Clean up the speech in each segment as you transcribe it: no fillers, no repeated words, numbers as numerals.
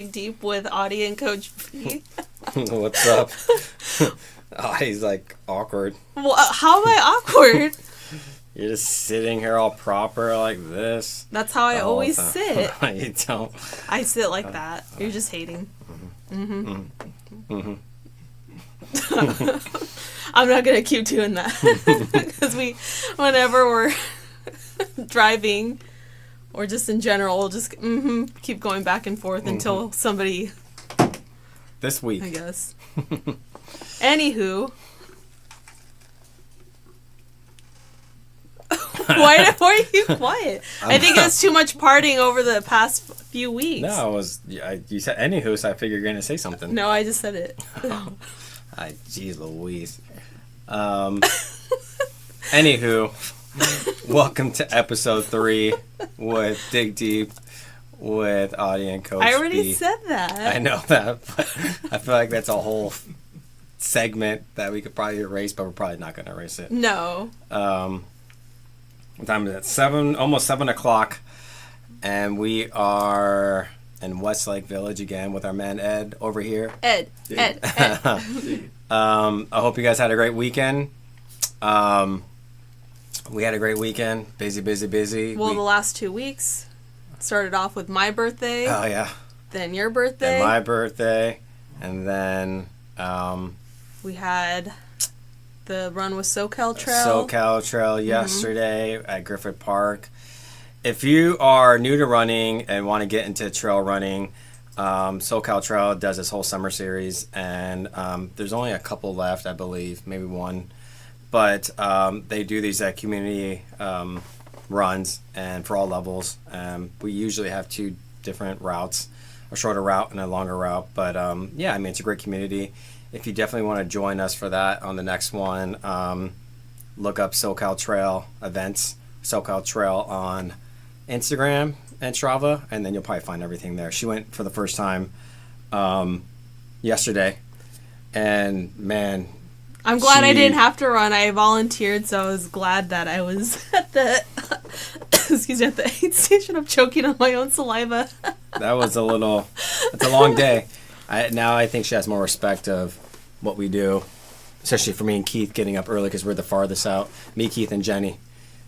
Deep with Audie and Coach B. What's up? Audie's like awkward. Well, how am I awkward? You're just sitting here all proper like this. That's how I always sit. You don't. I sit like that. You're just hating. Mm-hmm. Mm-hmm. I'm not going to keep doing that. Because whenever we're driving or just in general, we'll just keep going back and forth until somebody... This week. I guess. Anywho. Why are you quiet? I think it's too much partying over the past few weeks. No, it was... you said anywho, so I figured you're going to say something. No, I just said it. Jeez Louise. Anywho, welcome to episode 3 with Dig Deep with Audie and Coach I already B. said that. I know that, but I feel like that's a whole segment that we could probably erase, but we're probably not going to erase it. No. What time is it? Almost 7 o'clock, and we are in Westlake Village again with our man Ed over here. Ed. I hope you guys had a great weekend. We had a great weekend. Busy. Well, the last 2 weeks started off with my birthday. Oh, yeah. Then your birthday. And my birthday. And then... we had the run with SoCal Trail. Yesterday at Griffith Park. If you are new to running and want to get into trail running, SoCal Trail does this whole summer series, and there's only a couple left, I believe, maybe one. But they do these community runs, and for all levels. We usually have 2 different routes, a shorter route and a longer route. But yeah, I mean, it's a great community. If you definitely want to join us for that on the next one, look up SoCal Trail events, SoCal Trail on Instagram and Strava, and then you'll probably find everything there. She went for the first time yesterday, and man, I'm glad I didn't have to run. I volunteered, so I was glad that I was at the at the aid station. I'm choking on my own saliva. That was it's a long day. Now I think she has more respect of what we do, especially for me and Keith getting up early because we're the farthest out. Me, Keith, and Jenny.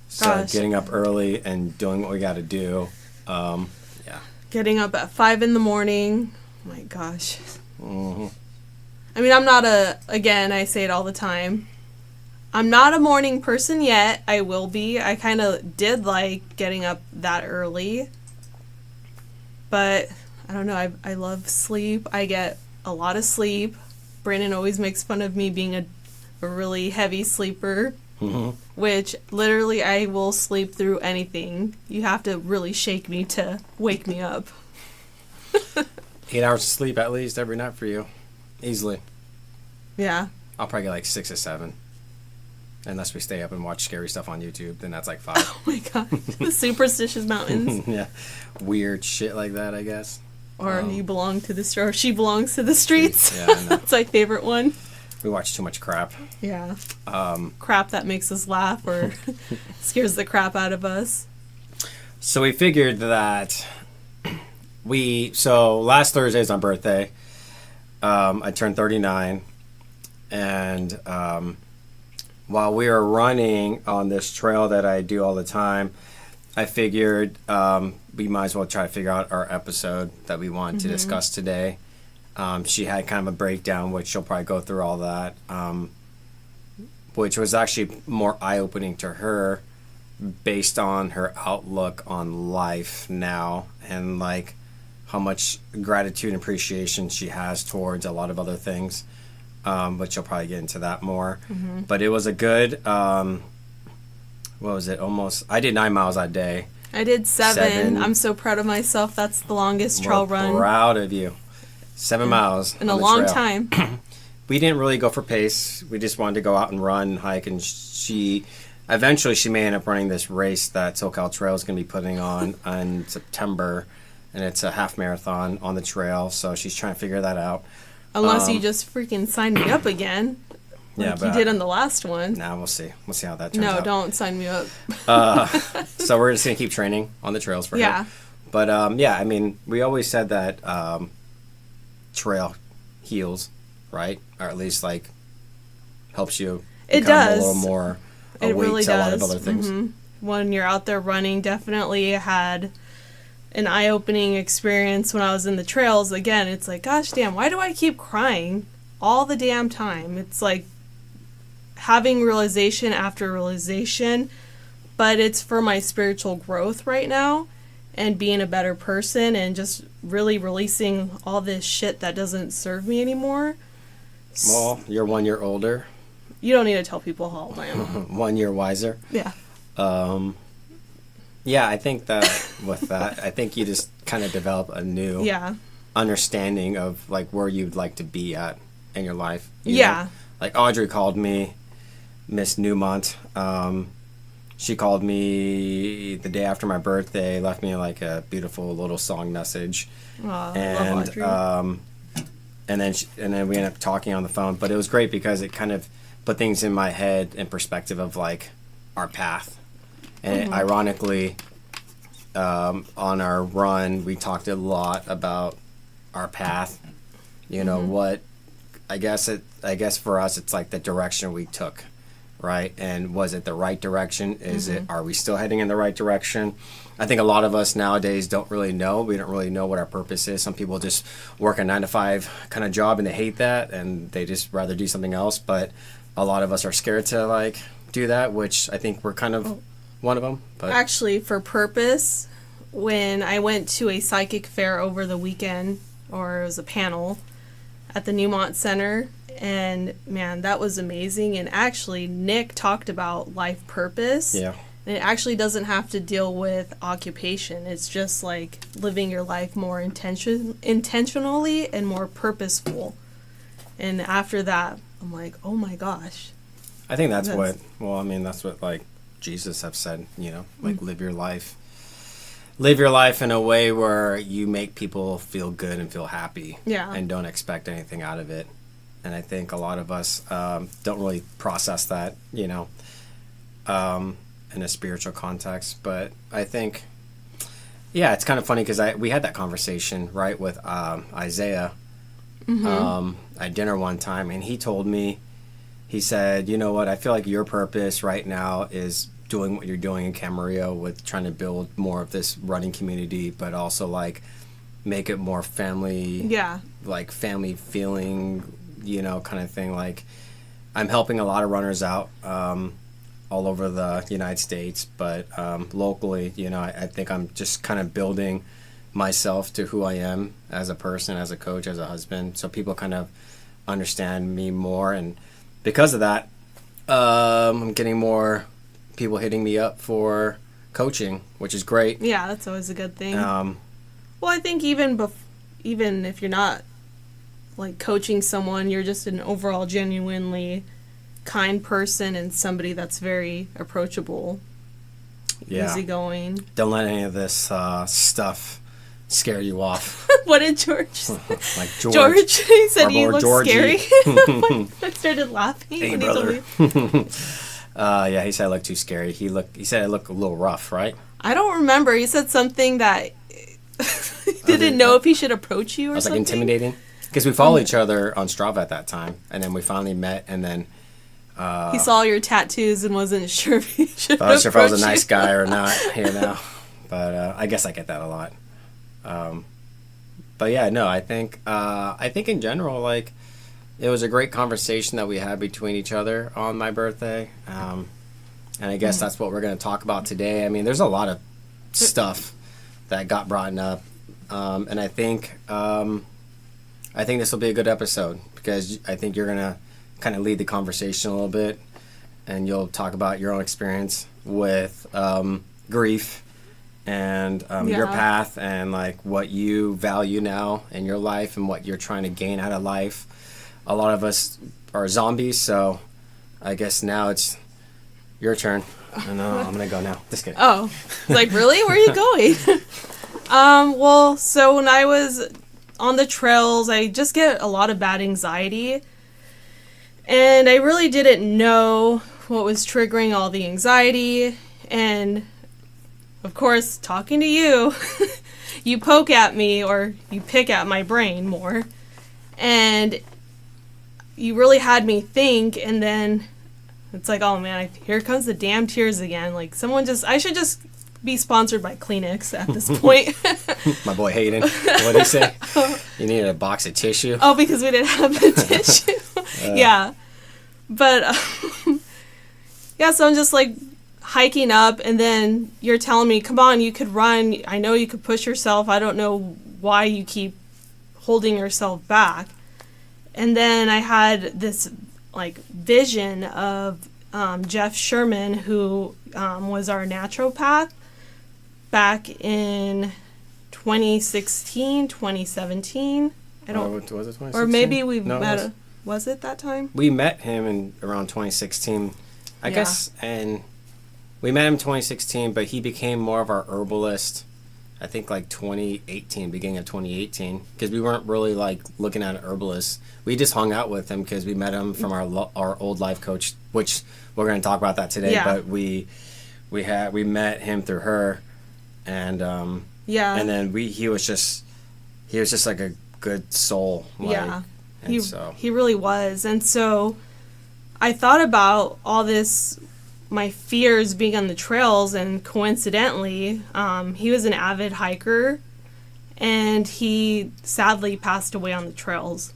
So getting up early and doing what we got to do. Yeah. Getting up at 5 a.m. Oh my gosh. Mm-hmm. I mean, I'm not again, I say it all the time. I'm not a morning person yet. I will be. I kind of did like getting up that early. But I don't know. I love sleep. I get a lot of sleep. Brandon always makes fun of me being a really heavy sleeper. Mm-hmm. Which, literally, I will sleep through anything. You have to really shake me to wake me up. 8 hours of sleep at least every night for you. Easily. Yeah. I'll probably get like 6 or 7. Unless we stay up and watch scary stuff on YouTube, then that's like 5. Oh my god. The superstitious mountains. Yeah. Weird shit like that, I guess. Or you belong to the or she belongs to the streets. Yeah, I know. That's my favorite one. We watch too much crap. Yeah. Crap that makes us laugh or scares the crap out of us. So we figured that so last Thursday is my birthday. I turned 39. And while we were running on this trail that I do all the time, I figured we might as well try to figure out our episode that we want to discuss today. She had kind of a breakdown, which she'll probably go through all that, which was actually more eye-opening to her based on her outlook on life now and like how much gratitude and appreciation she has towards a lot of other things. But she'll probably get into that more. Mm-hmm. But it was a good, what was it? I did 9 miles that day. I did 7. I'm so proud of myself. That's the longest trail run. Proud of you. 7 miles in a long time. We didn't really go for pace. We just wanted to go out and run and hike. And eventually she may end up running this race that SoCal Trail is going to be putting on in September. And it's a half marathon on the trail. So she's trying to figure that out. Unless you just freaking sign me up again. Like you did on the last one. Nah, we'll see. We'll see how that turns out. No, don't sign me up. So we're just going to keep training on the trails for her. But, yeah, I mean, we always said that trail heals, right? Or at least like helps you It become does. a little more It awake really to a lot does. of other things. When you're out there running, definitely had an eye-opening experience when I was in the trails. Again, it's like, gosh damn, why do I keep crying all the damn time? It's like having realization after realization, but it's for my spiritual growth right now and being a better person and just really releasing all this shit that doesn't serve me anymore. Well, you're 1 year older, You don't need to tell people how old I am. 1 year wiser. Yeah. Yeah, I think that with that, I think you just kind of develop a new Yeah. understanding of like where you'd like to be at in your life. Yeah. know? Like Audrey called me, Miss Newmont. She called me the day after my birthday, left me like a beautiful little song message, Aw, I and love Audrey. and then we ended up talking on the phone. But it was great because it kind of put things in my head in perspective of like our path. And ironically, on our run, we talked a lot about our path. You know what? I guess for us, it's like the direction we took, right? And was it the right direction? Is it? Are we still heading in the right direction? I think a lot of us nowadays don't really know. We don't really know what our purpose is. Some people just work a 9-to-5 kind of job and they hate that and they just rather do something else. But a lot of us are scared to like do that, which I think we're kind of one of them. But Actually, for purpose, when I went to a psychic fair over the weekend, or it was a panel at the Newmont Center, and man, that was amazing. And actually, Nick talked about life purpose. yeah, And it actually doesn't have to deal with occupation. It's just like living your life more intentionally and more purposeful. And after that, I'm like, oh my gosh. I think that's That's- what. Well, I mean, that's what like Jesus have said. You know, like live your life in a way where you make people feel good and feel happy. Yeah. And don't expect anything out of it. And I think a lot of us don't really process that. You know, in a spiritual context. But I think, yeah, it's kind of funny because we had that conversation right with Isaiah at dinner one time, and he told me. He said, you know what, I feel like your purpose right now is doing what you're doing in Camarillo with trying to build more of this running community, but also like make it more family, Yeah. like family feeling, you know, kind of thing. Like I'm helping a lot of runners out all over the United States, but locally, you know, I think I'm just kind of building myself to who I am as a person, as a coach, as a husband, so people kind of understand me more. And because of that, I'm getting more people hitting me up for coaching, which is great. Yeah, that's always a good thing. Um, Well, I think even if you're not like coaching someone, you're just an overall genuinely kind person and somebody that's very approachable, yeah. easygoing. Don't let any of this stuff scare you off. What did George say? Like George, he said Or you more look Georgie. scary. I started laughing Hey, when brother. he told me. Yeah, he said I look too scary. He said I look a little rough, right? I don't remember. He said something that he didn't know if he should approach you or I was like something. intimidating because we followed each other on Strava at that time, and then we finally met, and then He saw your tattoos and wasn't sure if he should I wasn't sure if I was a approach you. nice guy or not here now, but I guess I get that a lot. But yeah, no, I think in general, like, it was a great conversation that we had between each other on my birthday, and I guess that's what we're going to talk about today. I mean, there's a lot of stuff that got brought up, and I think this will be a good episode because I think you're going to kind of lead the conversation a little bit, and you'll talk about your own experience with grief and your path and like what you value now in your life and what you're trying to gain out of life. A lot of us are zombies, so I guess now it's your turn. And I'm gonna go now. Just kidding. Oh, like really? Where are you going? Well, so when I was on the trails, I just get a lot of bad anxiety, and I really didn't know what was triggering all the anxiety. And of course, talking to you, you poke at me or you pick at my brain more. And you really had me think, and then it's like, oh man, here comes the damn tears again. Like, I should just be sponsored by Kleenex at this point. My boy Hayden, what did he say? You needed a box of tissue? Oh, because we didn't have the tissue. Yeah. But, yeah, so I'm just like hiking up, and then you're telling me, come on, you could run. I know you could push yourself. I don't know why you keep holding yourself back. And then I had this like vision of Jeff Sherman, who was our naturopath back in 2016, 2017. I don't. Was it 2016? Or maybe we met. Was it that time? We met him in around 2016, I guess, and we met him in 2016. But he became more of our herbalist, I think, like 2018, beginning of 2018, because we weren't really like looking at an herbalist. We just hung out with him because we met him from our old life coach, which we're going to talk about that today. Yeah. But we met him through her, and and then he was just like a good soul. Like, he really was. And so I thought about all this, my fears being on the trails, and coincidentally, he was an avid hiker, and he sadly passed away on the trails.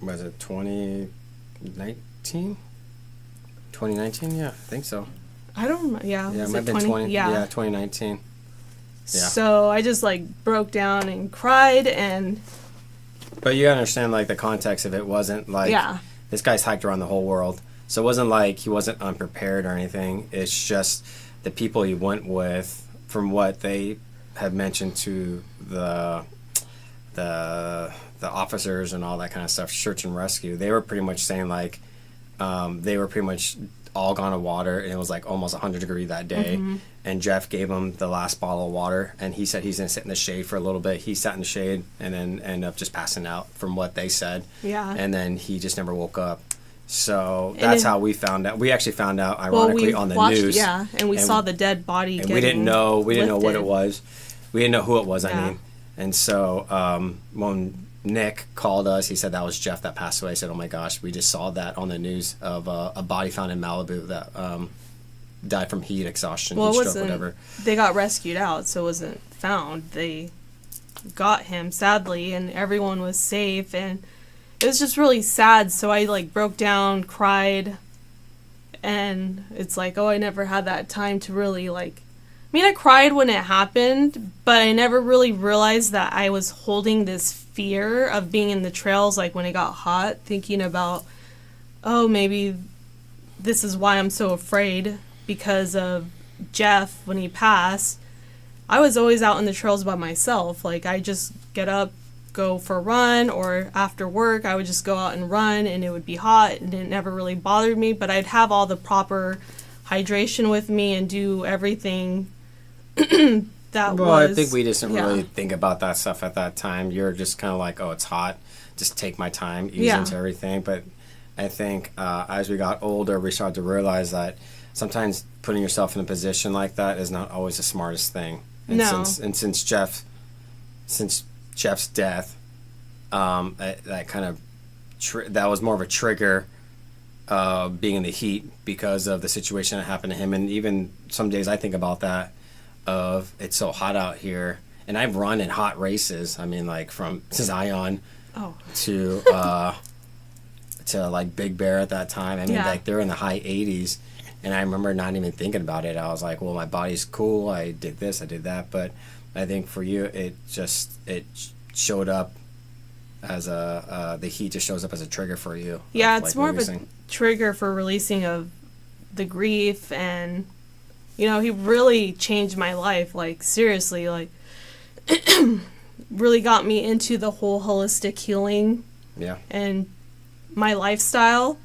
Was it 2019? 2019? Yeah, I think so. I don't know. Yeah, it might have been 2019. Yeah. So I just like broke down and cried, and... But you understand, like, the context of it wasn't like this guy's hiked around the whole world. So it wasn't like he wasn't unprepared or anything. It's just the people he went with, from what they had mentioned to the officers and all that kind of stuff, search and rescue, they were pretty much saying like they were pretty much all gone to water, and it was like almost 100 degrees that day. Mm-hmm. And Jeff gave him the last bottle of water, and he said he's going to sit in the shade for a little bit. He sat in the shade and then ended up just passing out, from what they said. Yeah. And then he just never woke up. So that's how we found out. We actually found out, ironically, on the news. Yeah, and we saw the dead body. And we didn't know what it was. We didn't know who it was. I mean, and so when Nick called us, he said that was Jeff that passed away. I said, "Oh my gosh, we just saw that on the news of a body found in Malibu that died from heat exhaustion, heat stroke, whatever." They got rescued out, so it wasn't found. They got him, sadly, and everyone was safe, and it was just really sad. So I like broke down, cried, and it's like, oh, I never had that time to really like. I mean, I cried when it happened, but I never really realized that I was holding this fear of being in the trails, like when it got hot, thinking about, oh, maybe this is why I'm so afraid, because of Jeff when he passed. I was always out in the trails by myself. Like, I just get up, go for a run, or after work, I would just go out and run, and it would be hot, and it never really bothered me, but I'd have all the proper hydration with me and do everything I think we just didn't really think about that stuff at that time. You're just kind of like, oh, it's hot, just take my time, ease into everything. But I think as we got older, we started to realize that sometimes putting yourself in a position like that is not always the smartest thing. And since Jeff's death, that kind of that was more of a trigger, being in the heat because of the situation that happened to him. And even some days I think about that, of it's so hot out here, and I've run in hot races. I mean, like from Zion to like Big Bear at that time. I mean, like they're in the high 80s, and I remember not even thinking about it. I was like, well, my body's cool. I did this, I did that. But I think for you, it showed up as the heat just shows up as a trigger for you. Yeah, it's more of a trigger for releasing of the grief, and you know, he really changed my life, like, seriously, like, really got me into the whole holistic healing. Yeah. And my lifestyle.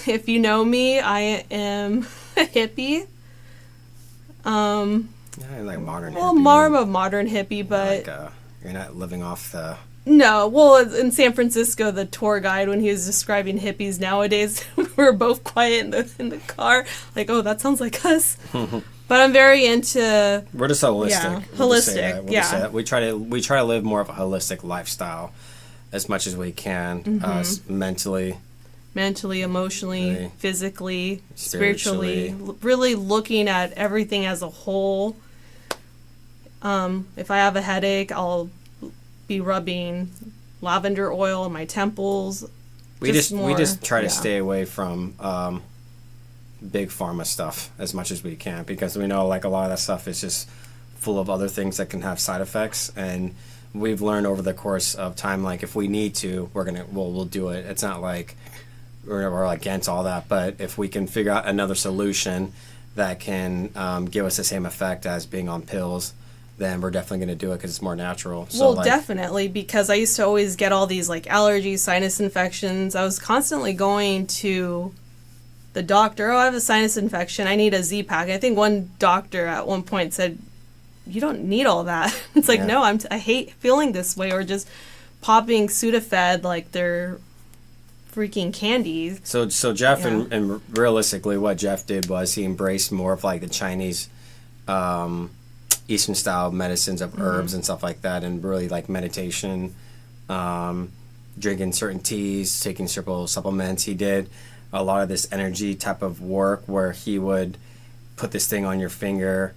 If you know me, I am a hippie. Yeah, like modern hippie. Well, more of a modern hippie, but... Like, you're not living off the... No, well, in San Francisco, the tour guide, when he was describing hippies nowadays, we were both quiet in the car, like, oh, that sounds like us. But I'm very into... We're just holistic. Yeah, holistic, We try to live more of a holistic lifestyle. as much as we can, mentally, emotionally, physically, spiritually, really looking at everything as a whole. If I have a headache, I'll be rubbing lavender oil on my temples. We just try to stay away from big pharma stuff as much as we can, because we know like a lot of that stuff is just full of other things that can have side effects, and we've learned over the course of time, like if we need to, we'll do it. It's not like we're against all that, but if we can figure out another solution that can give us the same effect as being on pills, then we're definitely going to do it because it's more natural. So, well, definitely, because I used to always get all these like allergies, sinus infections. I was constantly going to the doctor. Oh, I have a sinus infection. I need a Z-Pack. I think one doctor at one point said, "You don't need all that." It's like, no, I hate feeling this way, or just popping Sudafed like they're freaking candies. So Jeff, and realistically, what Jeff did was he embraced more of like the Chinese, Eastern style medicines of herbs and stuff like that, and really like meditation, drinking certain teas, taking certain supplements. He did a lot of this energy type of work where he would put this thing on your finger,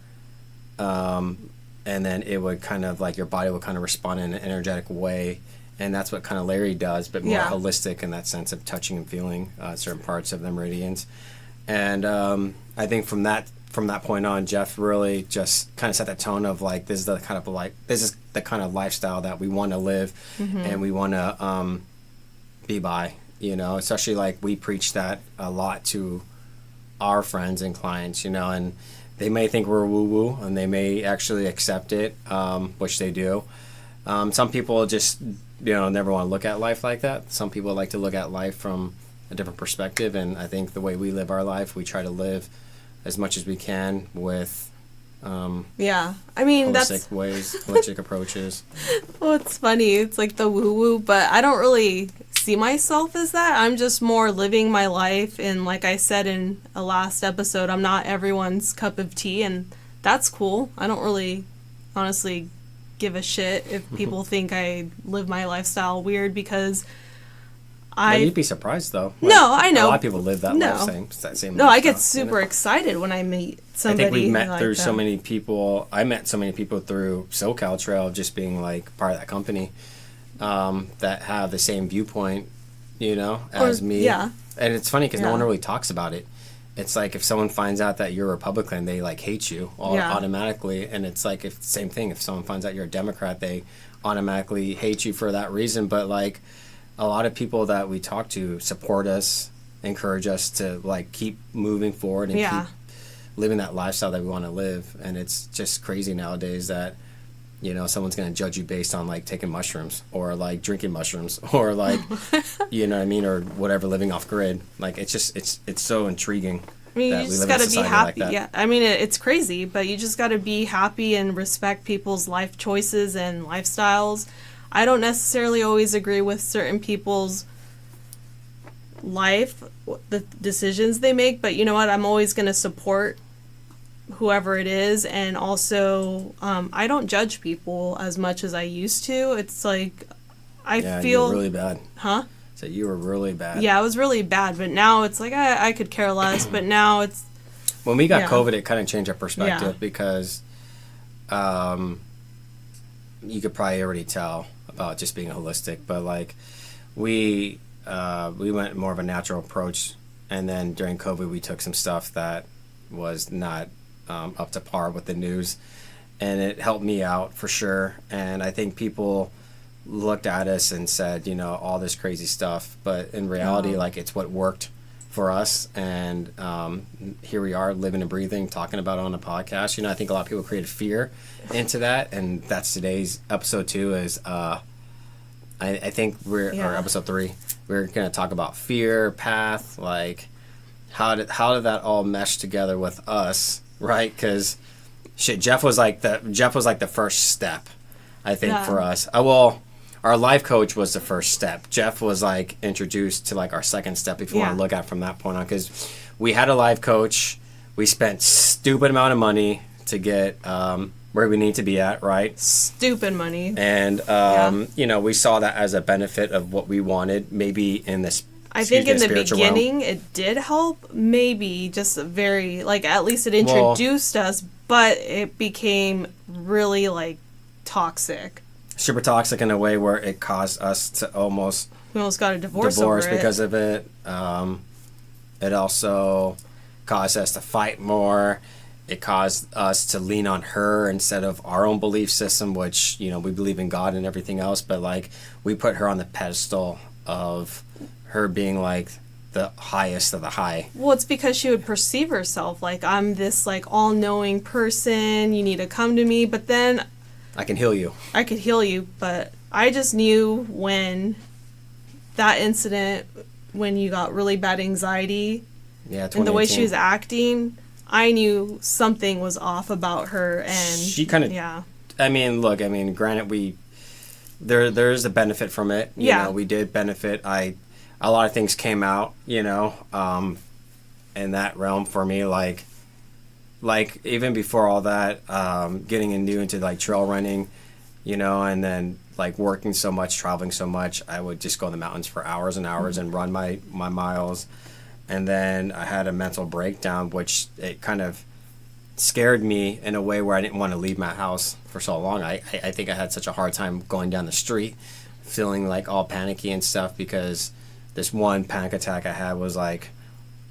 and then it would kind of like your body would kind of respond in an energetic way. And that's what kind of Larry does, but more holistic in that sense of touching and feeling certain parts of the meridians. And I think from that point on, Jeff really just kind of set the tone of like, this is the kind of lifestyle that we want to live, and we want to be by. You know, especially like we preach that a lot to our friends and clients. You know, and they may think we're woo-woo, and they may actually accept it, which they do. Some people just never want to look at life like that. Some people like to look at life from a different perspective, and I think the way we live our life, we try to live as much as we can with holistic ways, holistic approaches. Well, it's funny. It's like the woo-woo, but I don't really see myself as that. I'm just more living my life, and like I said in a last episode, I'm not everyone's cup of tea, and that's cool. I don't really, honestly, give a shit if people think I live my lifestyle weird, because you'd be surprised though. No, I know. A lot of people live that same No, lifestyle, I get super excited when I meet somebody. I think we met like through them. so many people. I met so many people through SoCal Trail, just being like part of that company, that have the same viewpoint, as me. Yeah. And it's funny because no one really talks about it. It's like if someone finds out that you're a Republican, they like hate you automatically, and it's like same thing. If someone finds out you're a Democrat, they automatically hate you for that reason. But like a lot of people that we talk to support us, encourage us to like keep moving forward and keep living that lifestyle that we want to live. And it's just crazy nowadays that someone's going to judge you based on like taking mushrooms or like drinking mushrooms or like you know what I mean, or whatever, living off grid. Like it's so intriguing. I mean, you just got to be happy. Like I mean, it's crazy, but you just got to be happy and respect people's life choices and lifestyles. I don't necessarily always agree with certain people's life, the decisions they make, but you know what? I'm always going to support whoever it is, and also I don't judge people as much as I used to. It's like I feel you were really bad. Huh? So you were really bad. Yeah, I was really bad, but now it's like I could care less. But now it's when we got COVID, it kind of changed our perspective because you could probably already tell about just being holistic, but like we went more of a natural approach, and then during COVID we took some stuff that was not up to par with the news, and it helped me out for sure. And I think people looked at us and said, all this crazy stuff, but in reality, like it's what worked for us. And here we are, living and breathing, talking about it on a podcast. I think a lot of people created fear into that, and that's today's episode 2 is I think or episode 3, we're going to talk about fear, path, like how did that all mesh together with us, right? Because Jeff was like the first step, I think, for us. Our life coach was the first step. Jeff was like introduced to like our second step, if you want to look at it from that point on, because we had a life coach. We spent stupid amount of money to get where we need to be at, right? Stupid money. And we saw that as a benefit of what we wanted, maybe in this. I think in the beginning realm. it did help, maybe just very, like, at least it introduced us, but it became really, like, toxic. Super toxic in a way where it caused us to almost... We almost got a divorce over it. Because of it. It also caused us to fight more. It caused us to lean on her instead of our own belief system, which, we believe in God and everything else, but, like, we put her on the pedestal of her being, like, the highest of the high. Well, it's because she would perceive herself like, I'm this, like, all-knowing person, you need to come to me, but then... I can heal you. I could heal you, but I just knew when that incident, when you got really bad anxiety, and the way she was acting... I knew something was off about her, and she kind of, I mean, look, granted, there's a benefit from it. You know, we did benefit. A lot of things came out, in that realm for me, like even before all that, getting into like trail running, and then like working so much, traveling so much, I would just go in the mountains for hours and hours and run my miles. And then I had a mental breakdown, which it kind of scared me in a way where I didn't want to leave my house for so long. I think I had such a hard time going down the street, feeling like all panicky and stuff, because this one panic attack I had was like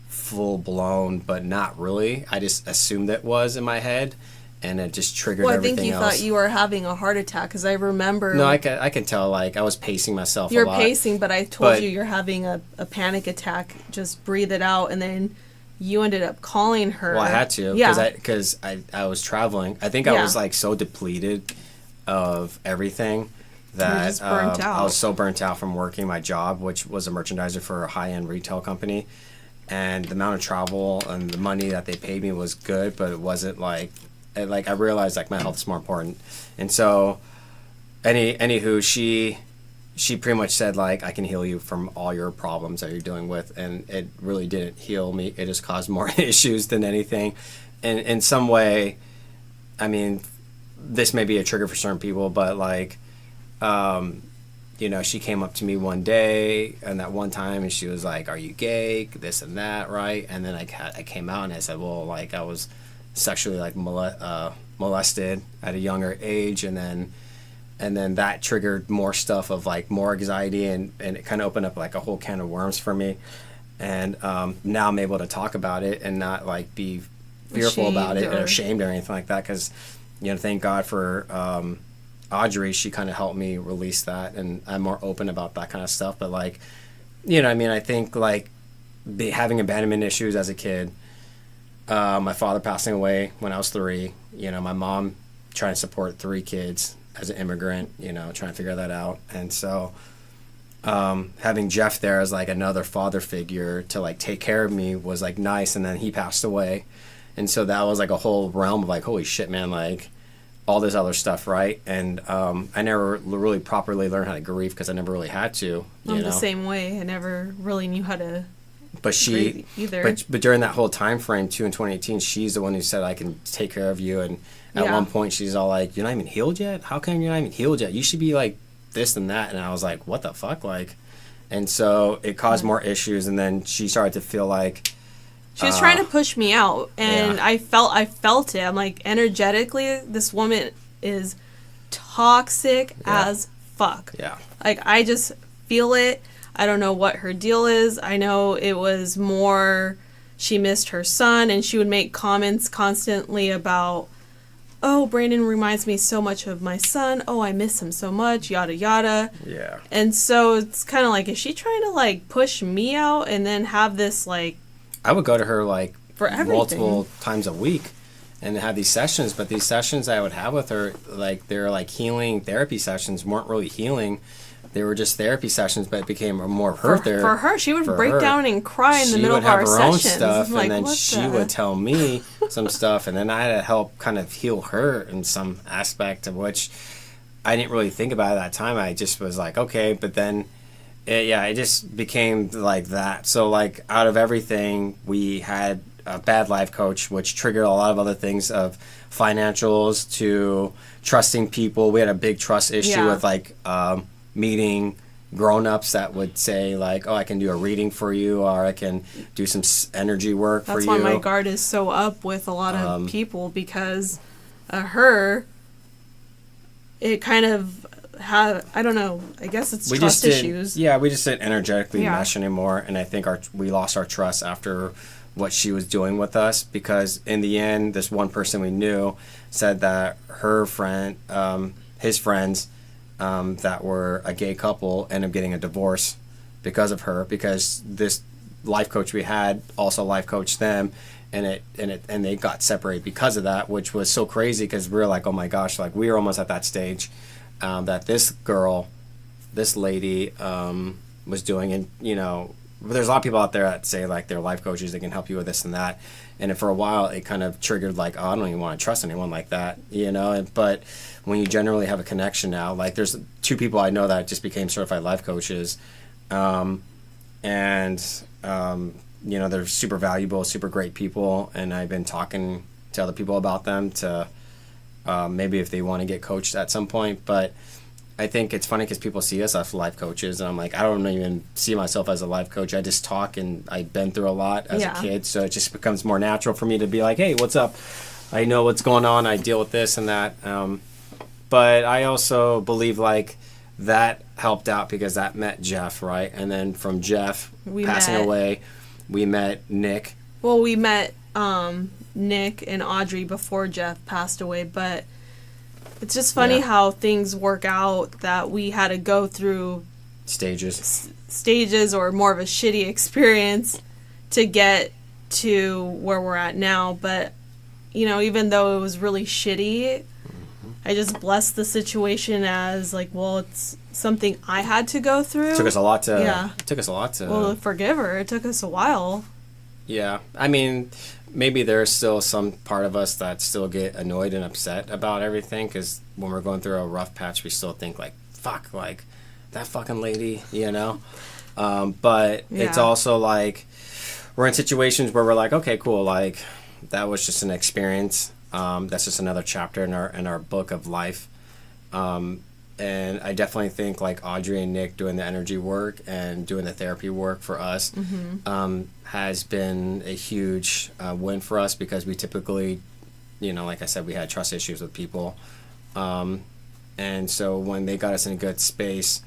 full blown, but not really. I just assumed it was in my head, and it just triggered everything else. Well, I think you thought you were having a heart attack, because I remember... No, I can tell, like, I was pacing myself a lot. You're pacing, but I told you you're having a panic attack. Just breathe it out, and then you ended up calling her. Well, I had to, because I was traveling. I think I was, like, so depleted of everything that just burnt out. I was so burnt out from working my job, which was a merchandiser for a high-end retail company. And the amount of travel and the money that they paid me was good, but it wasn't, like I realized, like, my health is more important. And so anywho, she pretty much said, like, I can heal you from all your problems that you're dealing with, and it really didn't heal me. It just caused more issues than anything. And in some way, I mean, this may be a trigger for certain people, but, like, she came up to me one day and that one time, and she was like, are you gay, this and that, right? And then I came out and I said, well, like, I was sexually, like, molested at a younger age, and then that triggered more stuff of, like, more anxiety, and it kind of opened up, like, a whole can of worms for me. And now I'm able to talk about it and not, like, be fearful about it or ashamed or anything like that, because thank God for Audrey. She kind of helped me release that, and I'm more open about that kind of stuff. But, like, I think, like, having abandonment issues as a kid, my father passing away when I was 3, my mom trying to support 3 kids as an immigrant, trying to figure that out. And so having Jeff there as, like, another father figure to, like, take care of me was, like, nice. And then he passed away, and so that was, like, a whole realm of, like, holy shit, man, like, all this other stuff, right? And I never really properly learned how to grieve, because I never really had to. I'm the same way. I never really knew how to grieve either. But during that whole time frame, too, in 2018, she's the one who said, I can take care of you. And at one point, she's all like, you're not even healed yet? How come you're not even healed yet? You should be like this and that. And I was like, what the fuck? Like, and so it caused more issues. And then she started to feel like... She was trying to push me out, and I felt it. I'm like, energetically, this woman is toxic as fuck. Yeah. Like, I just feel it. I don't know what her deal is. I know it was more she missed her son, and she would make comments constantly about, oh, Brandon reminds me so much of my son. Oh, I miss him so much, yada, yada. Yeah. And so it's kind of like, is she trying to, like, push me out and then have this, like... I would go to her, like, for multiple times a week and have these sessions, but these sessions I would have with her, like, they're like healing therapy sessions, weren't really healing. They were just therapy sessions, but it became more of her therapy. For her, she would break down and cry in the middle of our sessions. She would have her own stuff, and then she would tell me some stuff, and then I had to help kind of heal her in some aspect, of which I didn't really think about at that time. I just was like, okay, but then... it just became like that. So, like, out of everything, we had a bad life coach, which triggered a lot of other things of financials to trusting people. We had a big trust issue with like meeting grown-ups that would say like, oh, I can do a reading for you, or I can do some energy work for you. That's why my guard is so up with a lot of people, because her, it kind of had, I don't know, I guess it's trust issues. Yeah, we just didn't energetically mesh anymore, and I think we lost our trust after what she was doing with us, because in the end, this one person we knew said that her friend, his friends, that were a gay couple ended up getting a divorce because of her, because this life coach we had also life coached them, and they got separated because of that, which was so crazy, because we were like, oh my gosh, like we were almost at that stage that this lady was doing. And you know, there's a lot of people out there that say like they're life coaches, they can help you with this and that, and for a while it kind of triggered like, oh, I don't even want to trust anyone like that, you know. But when you generally have a connection now, like there's 2 people I know that just became certified life coaches, and you know, they're super valuable, super great people, and I've been talking to other people about them to maybe if they want to get coached at some point. But I think it's funny because people see us as life coaches, and I'm like, I don't even see myself as a life coach. I just talk, and I've been through a lot as a kid, so it just becomes more natural for me to be like, hey, what's up? I know what's going on. I deal with this and that. But I also believe like that helped out because that met Jeff, right? And then from Jeff passing away, we met Nick. Well, we met Nick and Audrey before Jeff passed away, but it's just funny how things work out, that we had to go through stages or more of a shitty experience to get to where we're at now. But, you know, even though it was really shitty, I just blessed the situation as like, well, it's something I had to go through. It took us a lot to Well, forgive her. It took us a while. Yeah. I mean, maybe there's still some part of us that still get annoyed and upset about everything, because when we're going through a rough patch, we still think like, fuck, like that fucking lady, you know. But it's also like we're in situations where we're like, okay, cool, like that was just an experience. That's just another chapter in our book of life. And I definitely think like Audrey and Nick doing the energy work and doing the therapy work for us has been a huge win for us, because we typically, you know, like I said, we had trust issues with people. And so when they got us in a good space,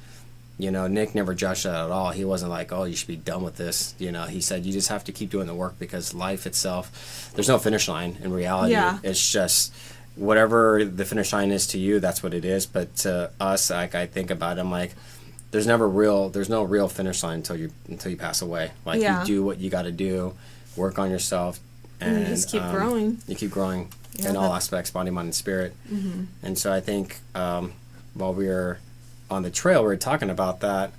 you know, Nick never judged that at all. He wasn't like, oh, you should be done with this. You know, he said, you just have to keep doing the work, because life itself, there's no finish line in reality. Yeah. It's just whatever the finish line is to you, that's what it is. But to us, like I think about it, I'm like, there's no real finish line until you pass away. Like you do what you got to do, work on yourself, and you just keep growing. You keep growing in all aspects, body, mind, and spirit. And so I think while we were on the trail, we were talking about that,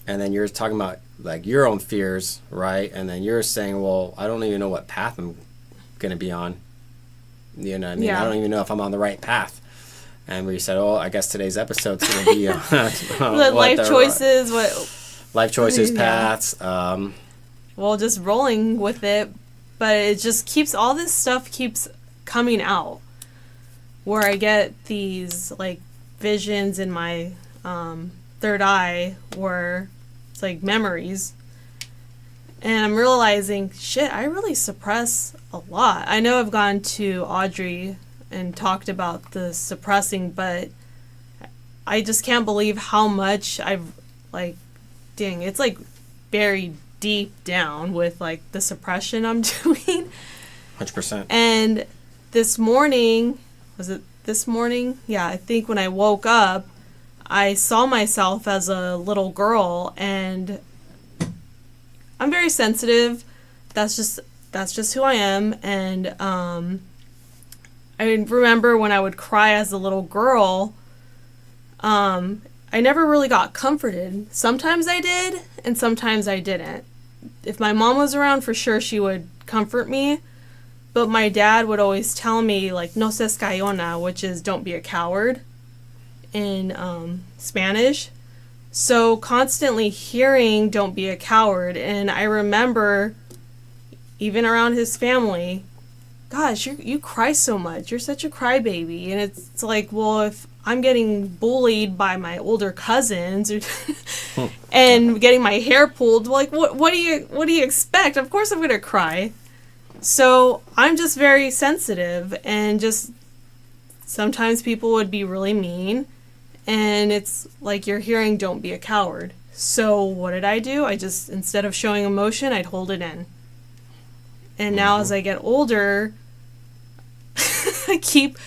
and then you're talking about like your own fears, right? And then you're saying, well, I don't even know what path I'm going to be on. You know what I mean? I don't even know if I'm on the right path. And we said, oh, I guess today's episode's going to be life choices, paths. Well, just rolling with it, but it just keeps, all this stuff keeps coming out, where I get these like visions in my third eye, where it's like memories. And I'm realizing, shit, I really suppress a lot. I know I've gone to Audrey and talked about the suppressing, but I just can't believe how much I've, like, dang, it's like buried deep down with like the suppression I'm doing. 100%. And this morning, was it this morning? Yeah, I think when I woke up, I saw myself as a little girl, and I'm very sensitive. That's just who I am. And I remember when I would cry as a little girl, I never really got comforted. Sometimes I did, and sometimes I didn't. If my mom was around, for sure she would comfort me. But my dad would always tell me, like, no seas cayona, which is don't be a coward in Spanish. So constantly hearing don't be a coward. And I remember even around his family, gosh, you cry so much. You're such a crybaby. And it's like, well, if I'm getting bullied by my older cousins and getting my hair pulled, like, what do you expect? Of course I'm going to cry. So I'm just very sensitive, and just sometimes people would be really mean, and it's like you're hearing don't be a coward. So what did I do? I just, instead of showing emotion, I'd hold it in. And now as I get older, I keep,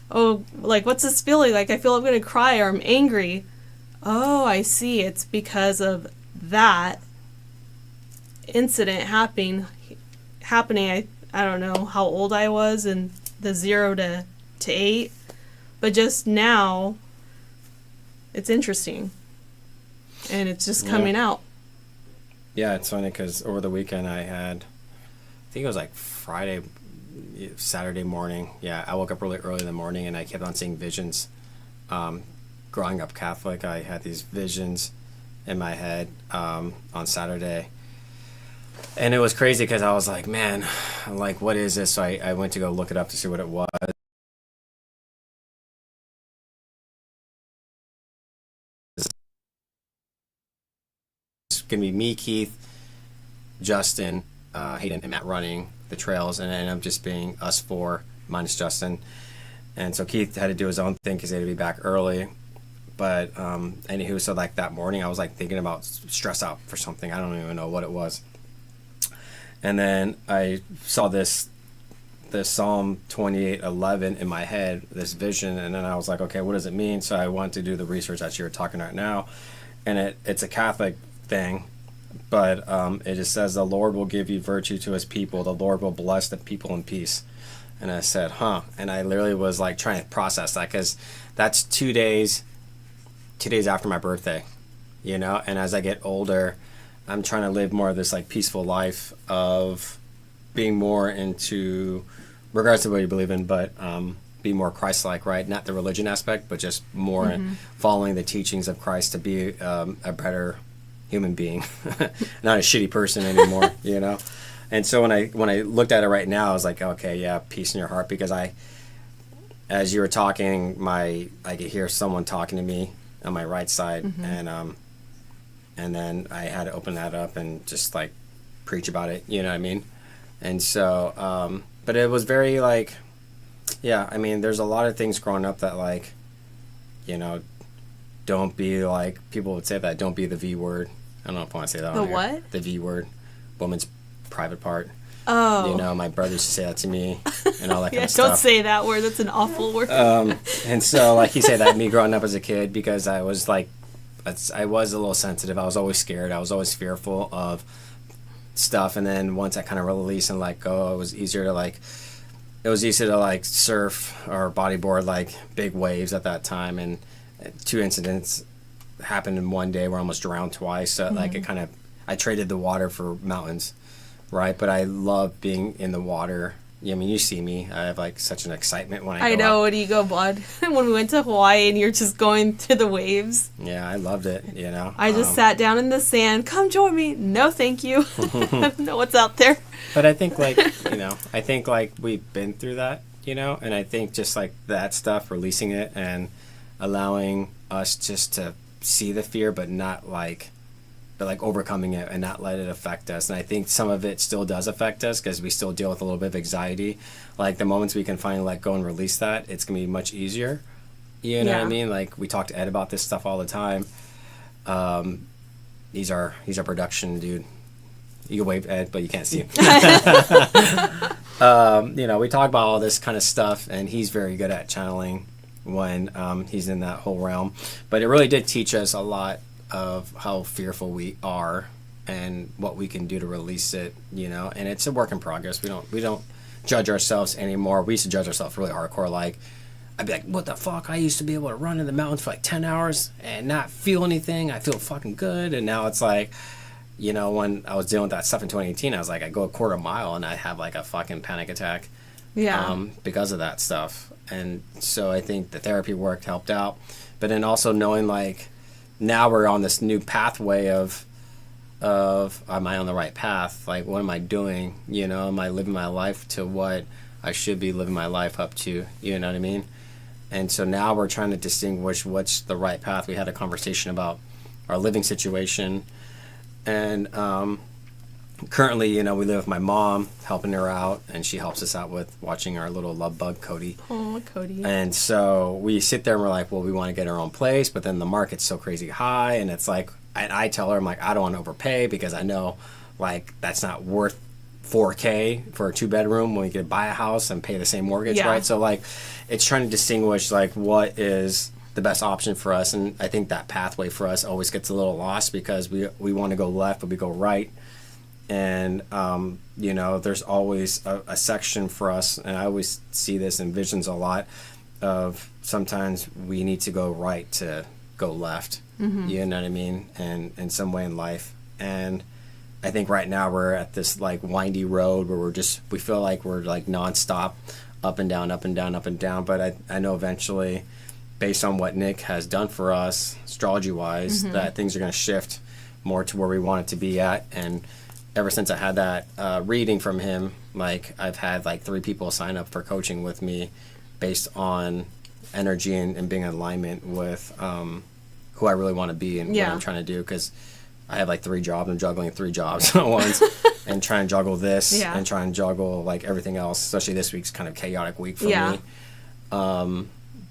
like, what's this feeling? Like, I feel I'm going to cry or I'm angry. Oh, I see. It's because of that incident happening. I don't know how old I was in the 0 to 8. But just now, it's interesting. And it's just coming out. Yeah, it's funny because over the weekend I think it was like Saturday morning. Yeah, I woke up really early in the morning and I kept on seeing visions. Growing up Catholic, I had these visions in my head on Saturday. And it was crazy because I was like, man, like, what is this? So I went to go look it up to see what it was. It's going to be me, Keith, Justin, Hayden, and Matt running the trails, and it ended up just being us 4 minus Justin. And so Keith had to do his own thing because he had to be back early. But anywho, so like that morning I was like thinking about stress out for something. I don't even know what it was. And then I saw this Psalm 28:11 in my head, this vision, and then I was like, okay, what does it mean? So I went to do the research that you're talking right now, and it's a Catholic thing, but it just says, the Lord will give you virtue to his people, the Lord will bless the people in peace. And I said, and I literally was like trying to process that, because that's 2 days after my birthday, and as I get older, I'm trying to live more of this like peaceful life of being more into, regardless of what you believe in, but be more Christ-like, right? Not the religion aspect, but just more in following the teachings of Christ to be a better human being, not a shitty person anymore, And so when I looked at it right now, I was like, okay, yeah, peace in your heart, because as you were talking, I could hear someone talking to me on my right side, and then I had to open that up and just like preach about it, you know what I mean? And so, but it was very like, yeah, I mean, there's a lot of things growing up that like, don't be like, people would say that, don't be the V word. I don't know if I want to say that The on here. what? The V word, woman's private part. Oh. My brother used to say that to me and all that kind of Don't stuff. say that word. That's an awful word. And so like he said that to me growing up as a kid, because I was like, I was a little sensitive. I was always scared. I was always fearful of stuff. And then once I kind of released and let go, it was easier to surf or bodyboard like big waves at that time. And 2 incidents happened in one day where I almost drowned twice. So like I traded the water for mountains, right? But I love being in the water. I mean, you see me. I have like such an excitement when I go know. out. What do you go, bud? When we went to Hawaii and you're just going to the waves. Yeah, I loved it, I just sat down in the sand. Come join me. No, thank you. I don't know what's out there. But I think like, we've been through that, and I think just like that stuff, releasing it and allowing us just to see the fear, but overcoming it and not let it affect us. And I think some of it still does affect us because we still deal with a little bit of anxiety. Like the moments we can finally let go and release that, it's going to be much easier. You know what I mean? Like we talk to Ed about this stuff all the time. He's our production dude. You can wave, Ed, but you can't see him. We talk about all this kind of stuff, and he's very good at channeling when he's in that whole realm. But it really did teach us a lot of how fearful we are and what we can do to release it, and it's a work in progress. We don't judge ourselves anymore. We used to judge ourselves really hardcore. Like I'd be like, what the fuck? I used to be able to run in the mountains for like 10 hours and not feel anything. I feel fucking good. And now it's like, when I was dealing with that stuff in 2018, I was like, I go a quarter mile and I have like a fucking panic attack. Because of that stuff. And so I think the therapy work helped out. But then also knowing like, now we're on this new pathway of of, am I on the right path? Like, what am I doing? You know, am I living my life to what I should be living my life up to? You know what I mean? And so now we're trying to distinguish what's the right path. We had a conversation about our living situation. And currently, you know, we live with my mom, helping her out, and she helps us out with watching our little love bug, Cody. Oh, Cody. And so we sit there and we're like, well, we want to get our own place, but then the market's so crazy high, and it's like, I tell her, I'm like, I don't want to overpay because I know, like, that's not worth $4K for a 2-bedroom when we could buy a house and pay the same mortgage, Yeah. right? So, like, it's trying to distinguish, like, what is the best option for us. And I think that pathway for us always gets a little lost because we want to go left, but we go right. And, you know, there's always a section for us, and I always see this in visions a lot, of sometimes we need to go right to go left. Mm-hmm. You know what I mean? And in some way in life. And I think right now we're at this, like, windy road where we feel like we're, like, nonstop up and down, up and down, up and down. But I know eventually, based on what Nick has done for us, astrology-wise, mm-hmm. that things are going to shift more to where we want it to be at. And ever since I had that reading from him, like, I've had, like, 3 people sign up for coaching with me based on energy and being in alignment with who I really want to be and what I'm trying to do. Because I have, like, 3 jobs. I'm juggling 3 jobs at once and trying to juggle this and trying to juggle, like, everything else. Especially this week's kind of chaotic week for me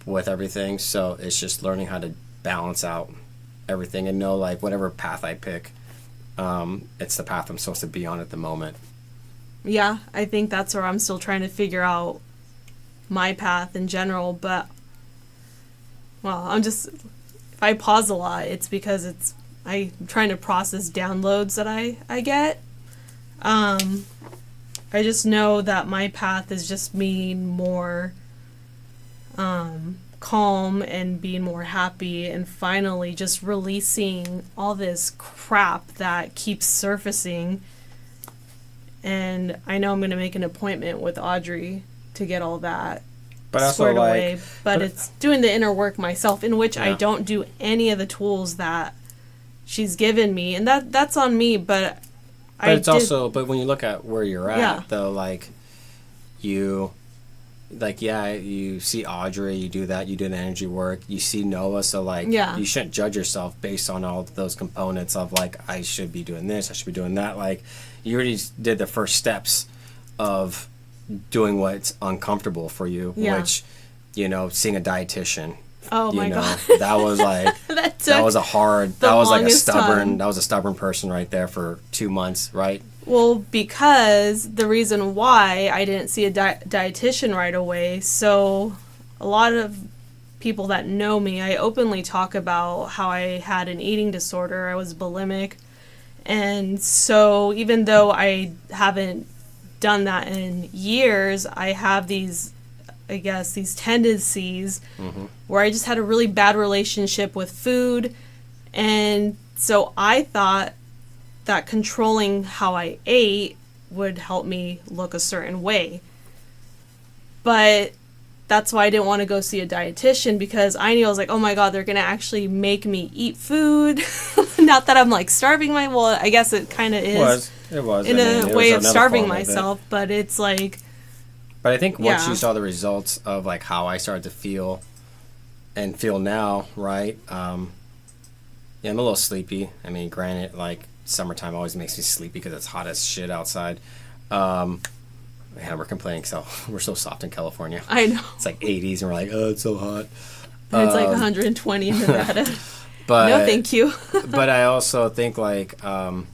with everything. So it's just learning how to balance out everything and know, like, whatever path I pick, it's the path I'm supposed to be on at the moment. Yeah, I think that's where I'm still trying to figure out my path in general. But, well, if I pause a lot, it's because I'm trying to process downloads that I get. I just know that my path is just being more calm and being more happy and finally just releasing all this crap that keeps surfacing. And I know I'm going to make an appointment with Audrey to get all that squared away. But it's doing the inner work myself, in which I don't do any of the tools that she's given me. And that's on me, but but when you look at where you're at, though, like, you see Audrey, you do that, you do the energy work, you see Noah, so, like, you shouldn't judge yourself based on all of those components of, like, I should be doing this, I should be doing that. Like, you already did the first steps of doing what's uncomfortable for you, which, you know, seeing a dietitian. Oh my God. That was like that was a stubborn person right there for 2 months, right? Well, because the reason why I didn't see a dietitian right away, so a lot of people that know me, I openly talk about how I had an eating disorder. I was bulimic. And so even though I haven't done that in years, I have these tendencies where I just had a really bad relationship with food. And so I thought that controlling how I ate would help me look a certain way. But that's why I didn't want to go see a dietitian, because I knew, I was like, oh my God, they're going to actually make me eat food. Not that I'm, like, starving well, I guess it kind of is. It was. In a way of starving myself, but it's like... But I think once you saw the results of, like, how I started to feel and feel now, right? I'm a little sleepy. I mean, granted, like, summertime always makes me sleepy because it's hot as shit outside. We're complaining, so we're so soft in California. I know. It's like 80s, and we're like, oh, it's so hot. And it's like 120 in Nevada. But no, thank you. But I also think, like, I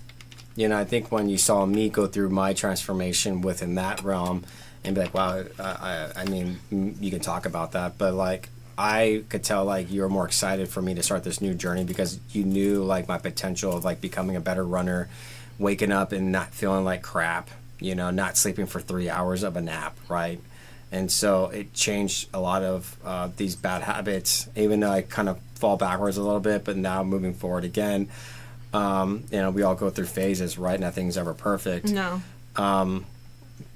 think when you saw me go through my transformation within that realm, and be like, wow, I mean, you can talk about that, but, like, I could tell, like, you were more excited for me to start this new journey because you knew, like, my potential of, like, becoming a better runner, waking up and not feeling like crap, not sleeping for 3 hours of a nap, right? And so it changed a lot of these bad habits, even though I kind of fall backwards a little bit, but now moving forward again. We all go through phases, right? Nothing's ever perfect. No.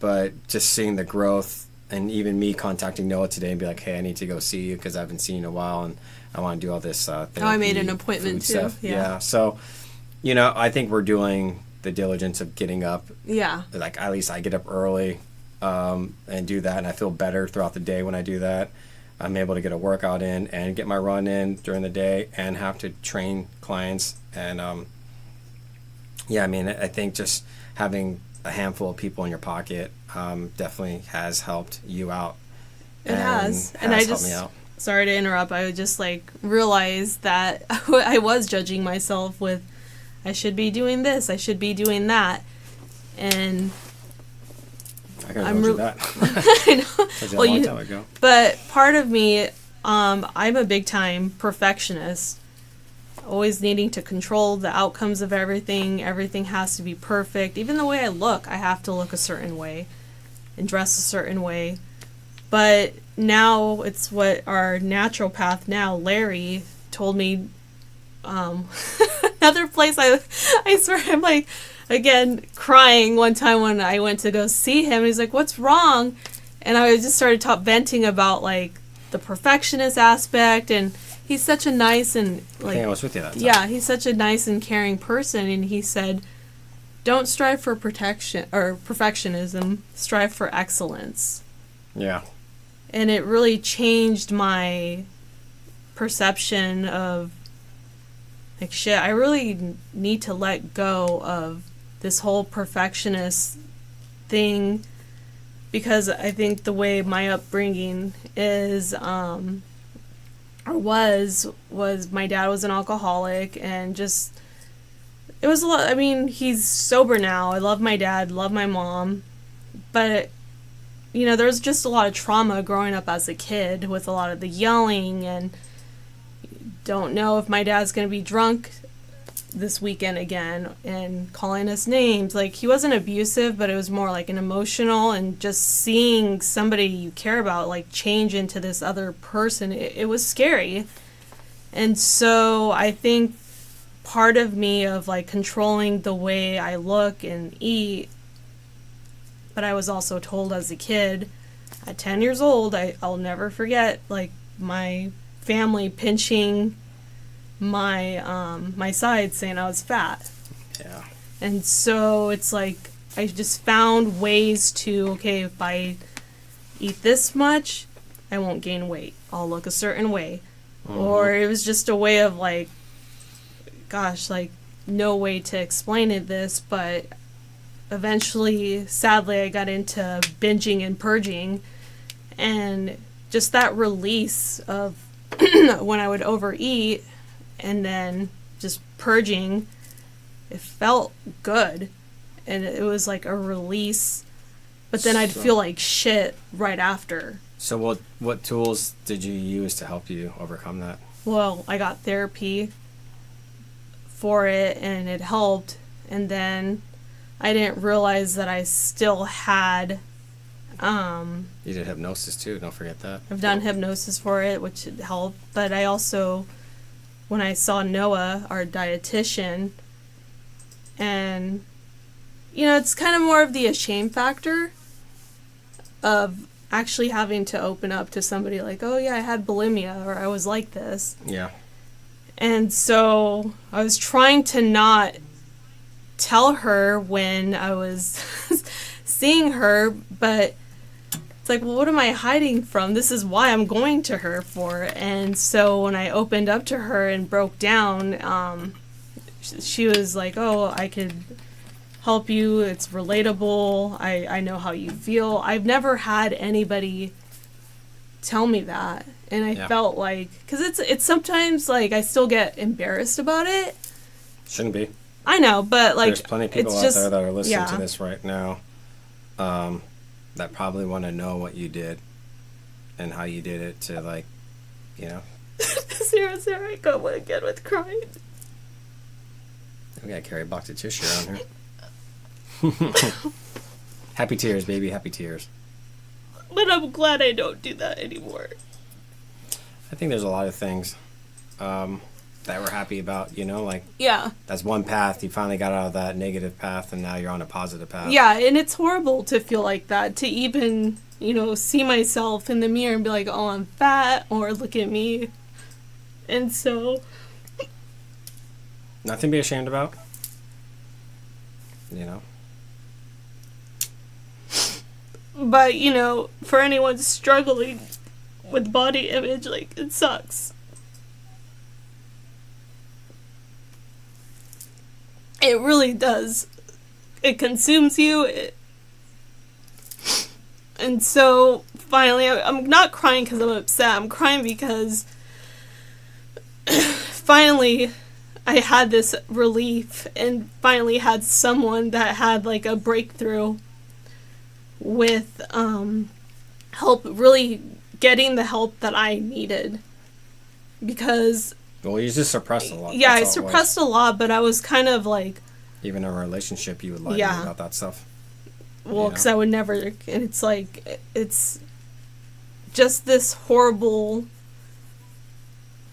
But just seeing the growth, and even me contacting Noah today and be like, hey, I need to go see you because I haven't seen you in a while and I want to do all this therapy, I made an appointment too. Stuff. Yeah. So I think we're doing the diligence of getting up. Yeah. Like, at least I get up early and do that, and I feel better throughout the day when I do that. I'm able to get a workout in and get my run in during the day and have to train clients. And, I think just having a handful of people in your pocket definitely has helped you out. It has. And I helped just, me out. sorry to interrupt, I would just realize that I was judging myself with, I should be doing this, I should be doing that. And I could have told you that. I know. Told you a long time ago. But part of me, I'm a big time perfectionist. Always needing to control the outcomes of everything. Everything has to be perfect. Even the way I look, I have to look a certain way and dress a certain way. But now it's what our naturopath now, Larry, told me. Another place I swear I'm again crying one time when I went to go see him. He's like, "What's wrong?" And I just started venting about the perfectionist aspect, and he's such a nice and I think I was with you that time. Yeah, he's such a nice and caring person, and he said, "Don't strive for perfectionism, strive for excellence." Yeah. And it really changed my perception of shit, I really need to let go of this whole perfectionist thing, because I think the way my upbringing is was my dad was an alcoholic, and just it was a lot. I mean, he's sober now. I love my dad, love my mom, but there's just a lot of trauma growing up as a kid with a lot of the yelling, and don't know if my dad's going to be drunk this weekend again and calling us names. He wasn't abusive, but it was more an emotional, and just seeing somebody you care about change into this other person, it was scary. And so I think part of me of controlling the way I look and eat, but I was also told as a kid at 10 years old, I'll never forget my family pinching my sides, saying I was fat. Yeah. And so it's I just found ways to, okay, if I eat this much, I won't gain weight. I'll look a certain way. Mm-hmm. Or it was just a way of gosh, no way to explain this, but eventually, sadly, I got into binging and purging, and just that release of when I would overeat and then just purging, it felt good, and it was a release, but then I'd feel like shit right after. So what tools did you use to help you overcome that? Well, I got therapy for it, and it helped, and then I didn't realize that I still had you did hypnosis too, don't forget that. I've done hypnosis for it, which helped, but I also, when I saw Noah, our dietitian, and it's kind of more of the shame factor of actually having to open up to somebody oh yeah, I had bulimia, or I was like this. Yeah. And so I was trying to not tell her when I was seeing her, but it's well, what am I hiding from? This is why I'm going to her for. And so when I opened up to her and broke down, she was oh, I could help you. It's relatable. I know how you feel. I've never had anybody tell me that. And I felt because it's sometimes I still get embarrassed about it. Shouldn't be. I know, but there's plenty of people out there that are listening to this right now that probably want to know what you did and how you did it to Sarah, I go again with crying. We gotta carry a box of tissue around here. Happy tears, baby, happy tears. But I'm glad I don't do that anymore. I think there's a lot of things that we're happy about, Yeah. That's one path. You finally got out of that negative path, and now you're on a positive path. Yeah, and it's horrible to feel like that, to even, see myself in the mirror and be oh, I'm fat, or look at me. And so... Nothing to be ashamed about. you know. But, you know, for anyone struggling with body image, like, it sucks. It really does. It consumes you. And so, finally, I'm not crying because I'm upset. I'm crying because finally I had this relief and finally had someone that had, like, a breakthrough with help, really getting the help that I needed. Because... Well, you just suppressed a lot. Yeah, I suppressed a lot, but I was kind of like... Even in a relationship, you would lie to me about that stuff. Well, because I would never... And it's like... It's just this horrible...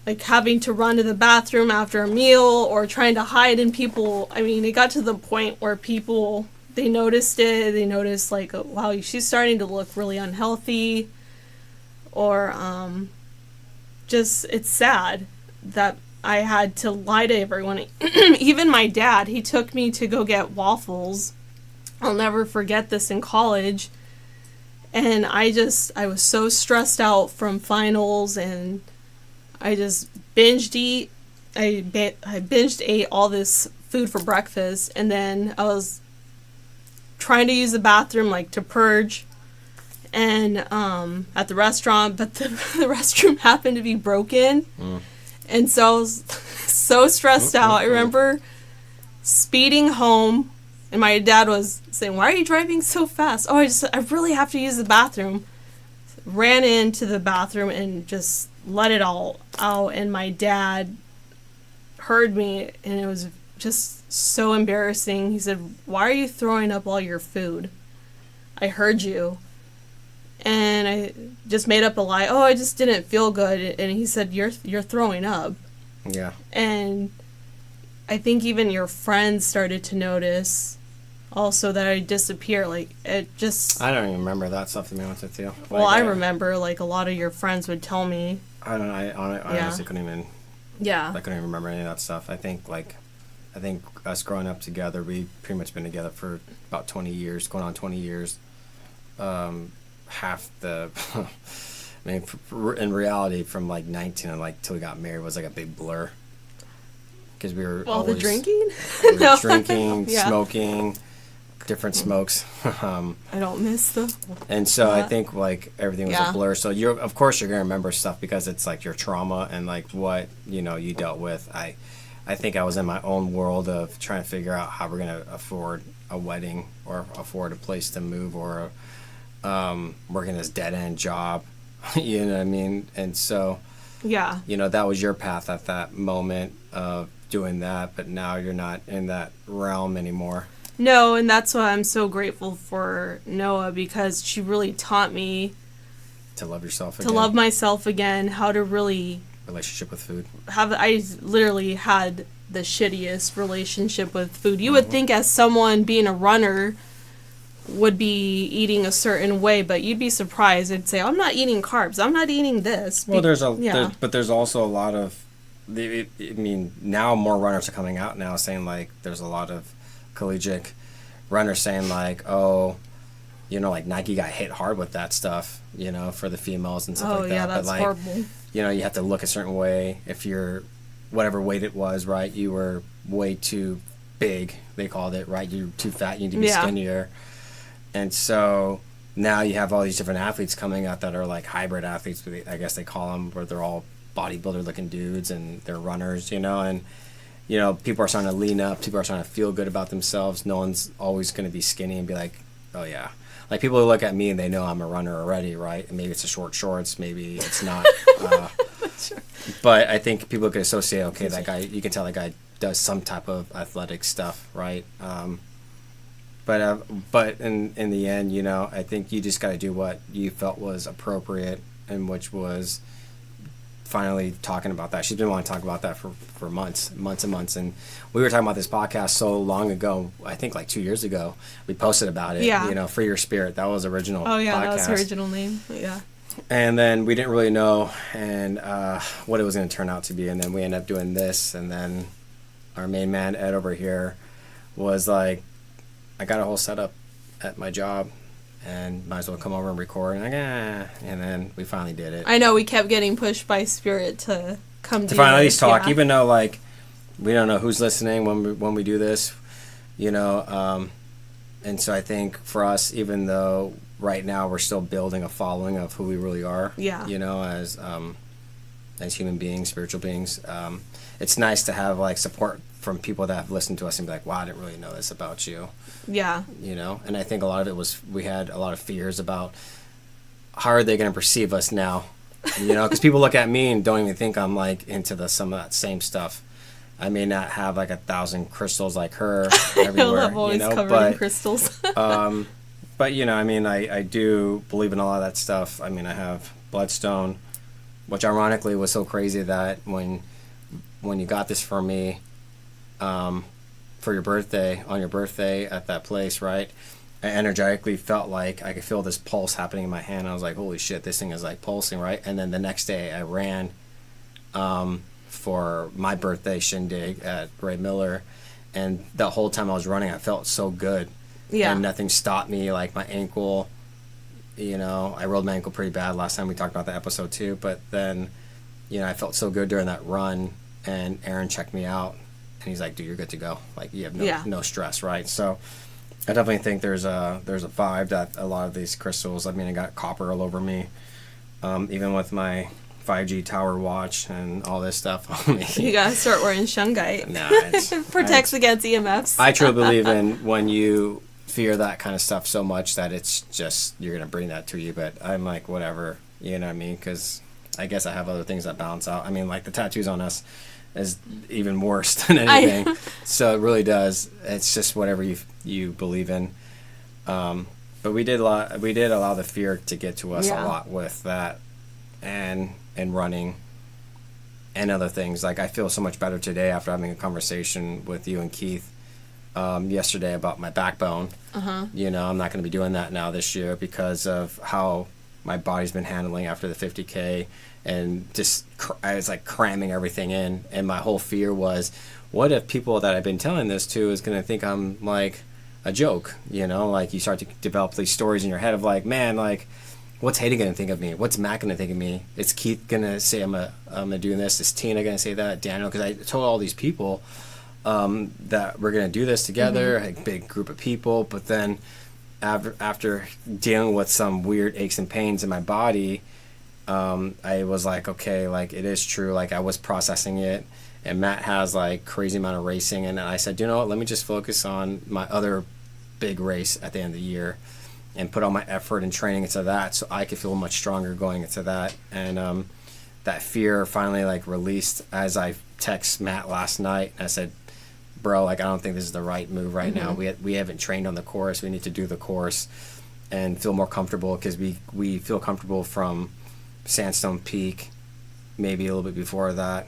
Like, having to run to the bathroom after a meal or trying to hide in people. I mean, it got to the point where people... They noticed it. They noticed, like, oh, wow, she's starting to look really unhealthy. Or, just... It's sad that I had to lie to everyone. Even my dad, he took me to go get waffles. I'll never forget this in college. And I was so stressed out from finals, and I just binged eat. I binged ate all this food for breakfast, and then I was trying to use the bathroom, like, to purge. And at the restaurant, but the restroom happened to be broken. And so I was so stressed out. I remember speeding home, and my dad was saying, "Why are you driving so fast?" "Oh, I really have to use the bathroom." Ran into the bathroom and just let it all out, and my dad heard me, and it was just so embarrassing. He said, "Why are you throwing up all your food? I heard you." And I just made up a lie. "Oh, I just didn't feel good." And he said, "You're throwing up." Yeah. And I think even your friends started to notice also that I disappear. Like, it just... I don't even remember that stuff, to be honest with you. Well, I remember, like, a lot of your friends would tell me. I honestly couldn't even... Yeah. I couldn't even remember any of that stuff. I think us growing up together, we've pretty much been together for about 20 years, going on 20 years. Half the... I mean, in reality, from, like, 19 and, like, till we got married was, like, a big blur. Because we were the drinking? We were drinking, smoking, different smokes. I don't miss them. And so I think, like, everything was a blur. So, of course, you're going to remember stuff because it's, like, your trauma and, like, what, you dealt with. I think I was in my own world of trying to figure out how we're going to afford a wedding or afford a place to move or working this dead-end job. You know what I mean? And so, that was your path at that moment of doing that, but now you're not in that realm anymore. No, and that's why I'm so grateful for Noah, because she really taught me to love yourself again. To love myself again, how to really... Relationship with food. I literally had the shittiest relationship with food. You would think as someone being a runner would be eating a certain way, but you'd be surprised. I'd say, "I'm not eating carbs. I'm not eating this." Well, there's also a lot of... I mean, now more runners are coming out now saying, like, there's a lot of collegiate runners saying, like, oh, like Nike got hit hard with that stuff, for the females and stuff like that. Oh, yeah, that's but, like, horrible. You have to look a certain way. If you're, whatever weight it was, right, you were way too big, they called it, right? You're too fat, you need to be skinnier. And so now you have all these different athletes coming out that are, like, hybrid athletes, I guess they call them, where they're all bodybuilder-looking dudes and they're runners, and people are starting to lean up, people are starting to feel good about themselves. No one's always going to be skinny and be like, "Oh yeah." Like, people who look at me and they know I'm a runner already, right? And maybe it's a short shorts, maybe it's not. Sure. But I think people could associate, okay, that guy, you can tell that guy does some type of athletic stuff, right? But in the end, I think you just got to do what you felt was appropriate, and which was finally talking about that. She's been wanting to talk about that for months and months. And we were talking about this podcast so long ago, I think like 2 years ago, we posted about it, Free Your Spirit. That was original Oh, yeah, podcast. that was her original name. Yeah. And then we didn't really know what it was going to turn out to be. And then we ended up doing this. And then our main man, Ed, over here, was like, I got a whole setup at my job, and might as well come over and record. And and then we finally did it. I know we kept getting pushed by Spirit to come to finally this, talk, yeah. even though like we don't know who's listening when we do this, you know. And so I think for us, even though right now we're still building a following of who we really are, yeah, you know, as human beings, spiritual beings, it's nice to have like support from people that have listened to us and be like, wow, I didn't really know this about you. Yeah. You know, and I think a lot of it was we had a lot of fears about how are they going to perceive us now, you know, because people look at me and don't even think I'm like into some of that same stuff. I may not have like 1,000 crystals like her everywhere, I'm always you know, covered in crystals. but you know, I mean, I do believe in a lot of that stuff. I mean, I have bloodstone, which ironically was so crazy that when you got this for me, for your birthday, on your birthday at that place, right? I energetically felt like I could feel this pulse happening in my hand. I was like, holy shit, this thing is like pulsing, right? And then the next day I ran for my birthday shindig at Ray Miller, and the whole time I was running I felt so good. Yeah. And nothing stopped me, like my ankle, you know, I rolled my ankle pretty bad last time we talked about the episode too, but then, you know, I felt so good during that run, and Aaron checked me out and he's like, dude, you're good to go. Like you have no stress, right? So I definitely think there's a vibe that a lot of these crystals, I mean, I got copper all over me, even with my 5G tower watch and all this stuff on me. You gotta start wearing shungite. Nah, protects against EMFs. I truly believe in when you fear that kind of stuff so much that it's just you're gonna bring that to you. But I'm like, whatever, you know what I mean? Because I guess I have other things that balance out. I mean, like the tattoos on us is even worse than anything. So it really does. It's just whatever you believe in. But we did allow the fear to get to us a lot with that, and running and other things. Like I feel so much better today after having a conversation with you and Keith yesterday about my backbone. You know, I'm not going to be doing that now this year because of how my body's been handling after the 50K, and just I was like cramming everything in, and my whole fear was, what if people that I've been telling this to is going to think I'm like a joke, you know? Like you start to develop these stories in your head of like, man, like what's Hayden going to think of me? What's Matt going to think of me? Is Keith going to say I'm doing this? Is Tina going to say that? Daniel? Because I told all these people that we're going to do this together, a big group of people, but then after dealing with some weird aches and pains in my body, I was like, okay, like it is true. Like I was processing it, and Matt has like crazy amount of racing, and I said, you know what, let me just focus on my other big race at the end of the year and put all my effort and training into that so I could feel much stronger going into that. And that fear finally like released as I text Matt last night, and I said, bro, like I don't think this is the right move right now. We haven't trained on the course. We need to do the course and feel more comfortable, because we feel comfortable from Sandstone Peak, maybe a little bit before that,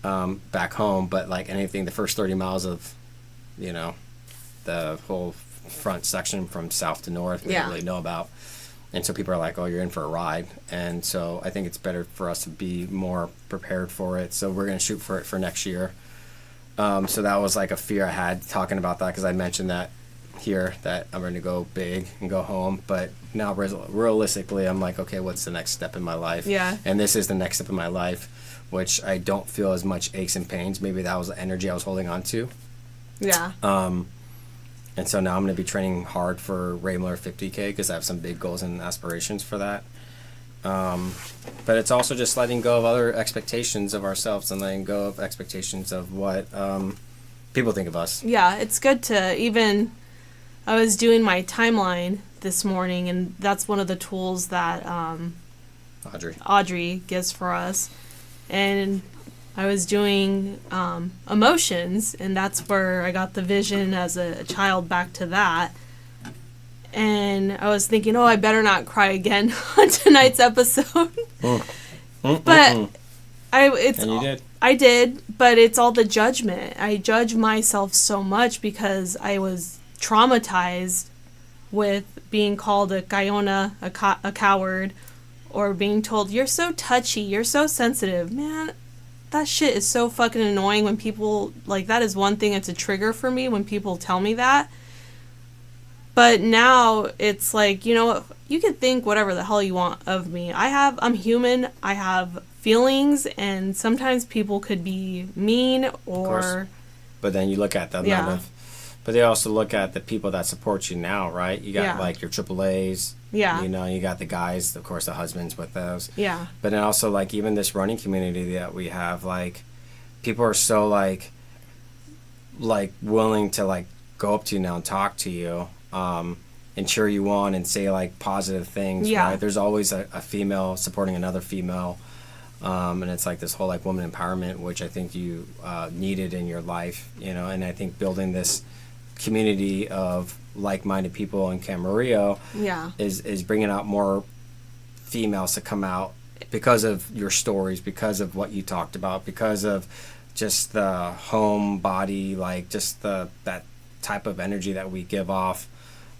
back home. But like anything, the first 30 miles of, you know, the whole front section from south to north, we don't really know about. And so people are like, oh, you're in for a ride. And so I think it's better for us to be more prepared for it. So we're going to shoot for it for next year. So that was like a fear I had talking about that, because I mentioned that here, that I'm going to go big and go home. But now realistically, I'm like, okay, what's the next step in my life? Yeah. And this is the next step in my life, which I don't feel as much aches and pains. Maybe that was the energy I was holding on to. Yeah. And so now I'm going to be training hard for Ray Miller 50K, because I have some big goals and aspirations for that. But it's also just letting go of other expectations of ourselves and letting go of expectations of what people think of us. Yeah, it's good to even... I was doing my timeline this morning, and that's one of the tools that Audrey gives for us. And I was doing emotions, and that's where I got the vision as a child back to that. And I was thinking, oh, I better not cry again on tonight's episode. But and you did. I did, but it's all the judgment. I judge myself so much because I was traumatized with being called a Guyona, a coward, or being told, you're so touchy, you're so sensitive. Man, that shit is so fucking annoying when people, like, that is one thing that's a trigger for me when people tell me that. But now it's like, you know what, you can think whatever the hell you want of me. I'm human. I have feelings, and sometimes people could be mean or. But then you look at the amount of. But they also look at the people that support you now, right? You got like your AAAs. Yeah. You know, you got the guys, of course, the husbands with those. Yeah. But then also, like, even this running community that we have, like, people are so, like willing to, like, go up to you now and talk to you and cheer you on and say, like, positive things, right? There's always a female supporting another female. And it's like this whole, like, woman empowerment, which I think you needed in your life, you know, and I think building this community of like-minded people in Camarillo is bringing out more females to come out because of your stories, because of what you talked about, because of just the home body, like just that type of energy that we give off.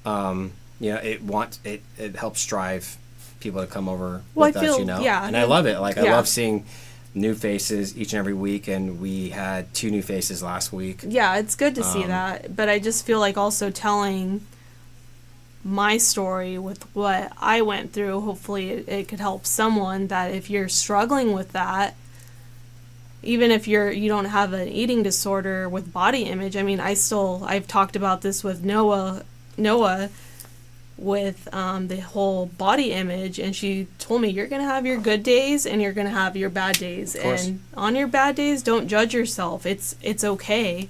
You know, it helps drive people to come over with us, you know. And I love it. Like I love seeing new faces each and every week, and we had 2 new faces last week. Yeah, it's good to see that, but I just feel like also telling my story with what I went through, hopefully it could help someone, that if you're struggling with that, even if you don't have an eating disorder with body image. I mean, I've talked about this with Noah with the whole body image, and she told me, you're going to have your good days and you're going to have your bad days, and on your bad days, don't judge yourself. It's okay.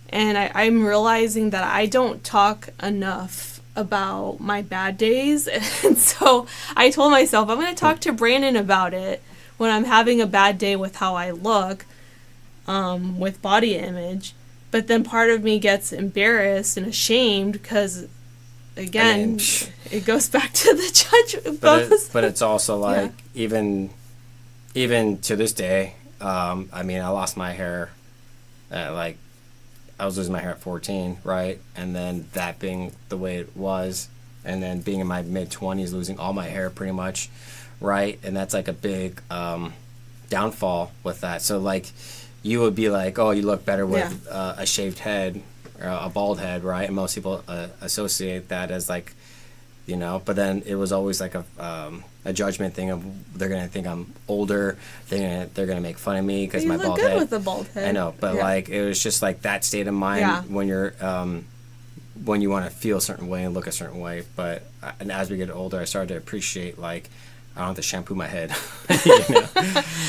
And I'm realizing that I don't talk enough about my bad days, and so I told myself I'm going to talk to Brandon about it when I'm having a bad day with how I look, with body image. But then part of me gets embarrassed and ashamed because, again, it goes back to the judgment. But it's also like, even to this day, I mean, I lost my hair at I was losing my hair at 14, right? And then that being the way it was, and then being in my mid-20s, losing all my hair pretty much, right? And that's like a big downfall with that. So like, you would be like, oh, you look better with a shaved head or a bald head, right? And most people associate that as like, you know, but then it was always like a judgment thing of, they're gonna think I'm older, they're gonna make fun of me because my bald head. You look good with the bald head. I know, but like, it was just like that state of mind when you're when you want to feel a certain way and look a certain way. But and as we get older, I started to appreciate, like, I don't have to shampoo my head. You know?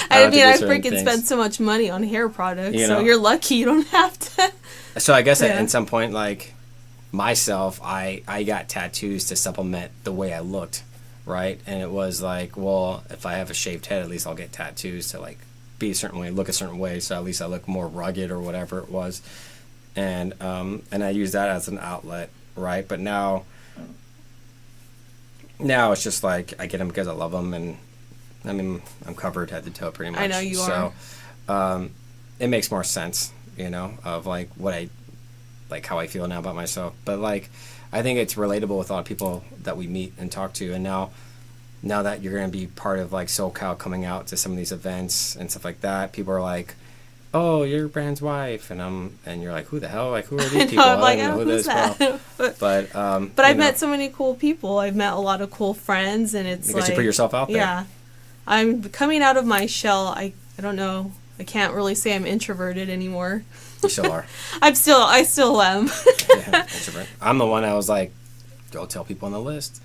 I mean, I freaking spent so much money on hair products, you know? So you're lucky you don't have to. So I guess at some point, like, myself, I got tattoos to supplement the way I looked, right? And it was like, well, if I have a shaved head, at least I'll get tattoos to, like, be a certain way, look a certain way, so at least I look more rugged or whatever it was. And I use that as an outlet, right? But now it's just like, I get them because I love them, and I mean, I'm covered head to toe pretty much. I know you are. So it makes more sense, you know, of like how I feel now about myself. But like, I think it's relatable with a lot of people that we meet and talk to. And now that you're going to be part of like SoCal, coming out to some of these events and stuff like that, people are like, oh, you're Brand's wife, and you're like, who the hell? Like, who are these people? I'm like, I don't know who who's that? But I've met so many cool people. I've met a lot of cool friends, and it's because you put yourself out there. Yeah, I'm coming out of my shell. I don't know. I can't really say I'm introverted anymore. You still are. I still am. Yeah, introvert. I'm the one that was like, go tell people on the list.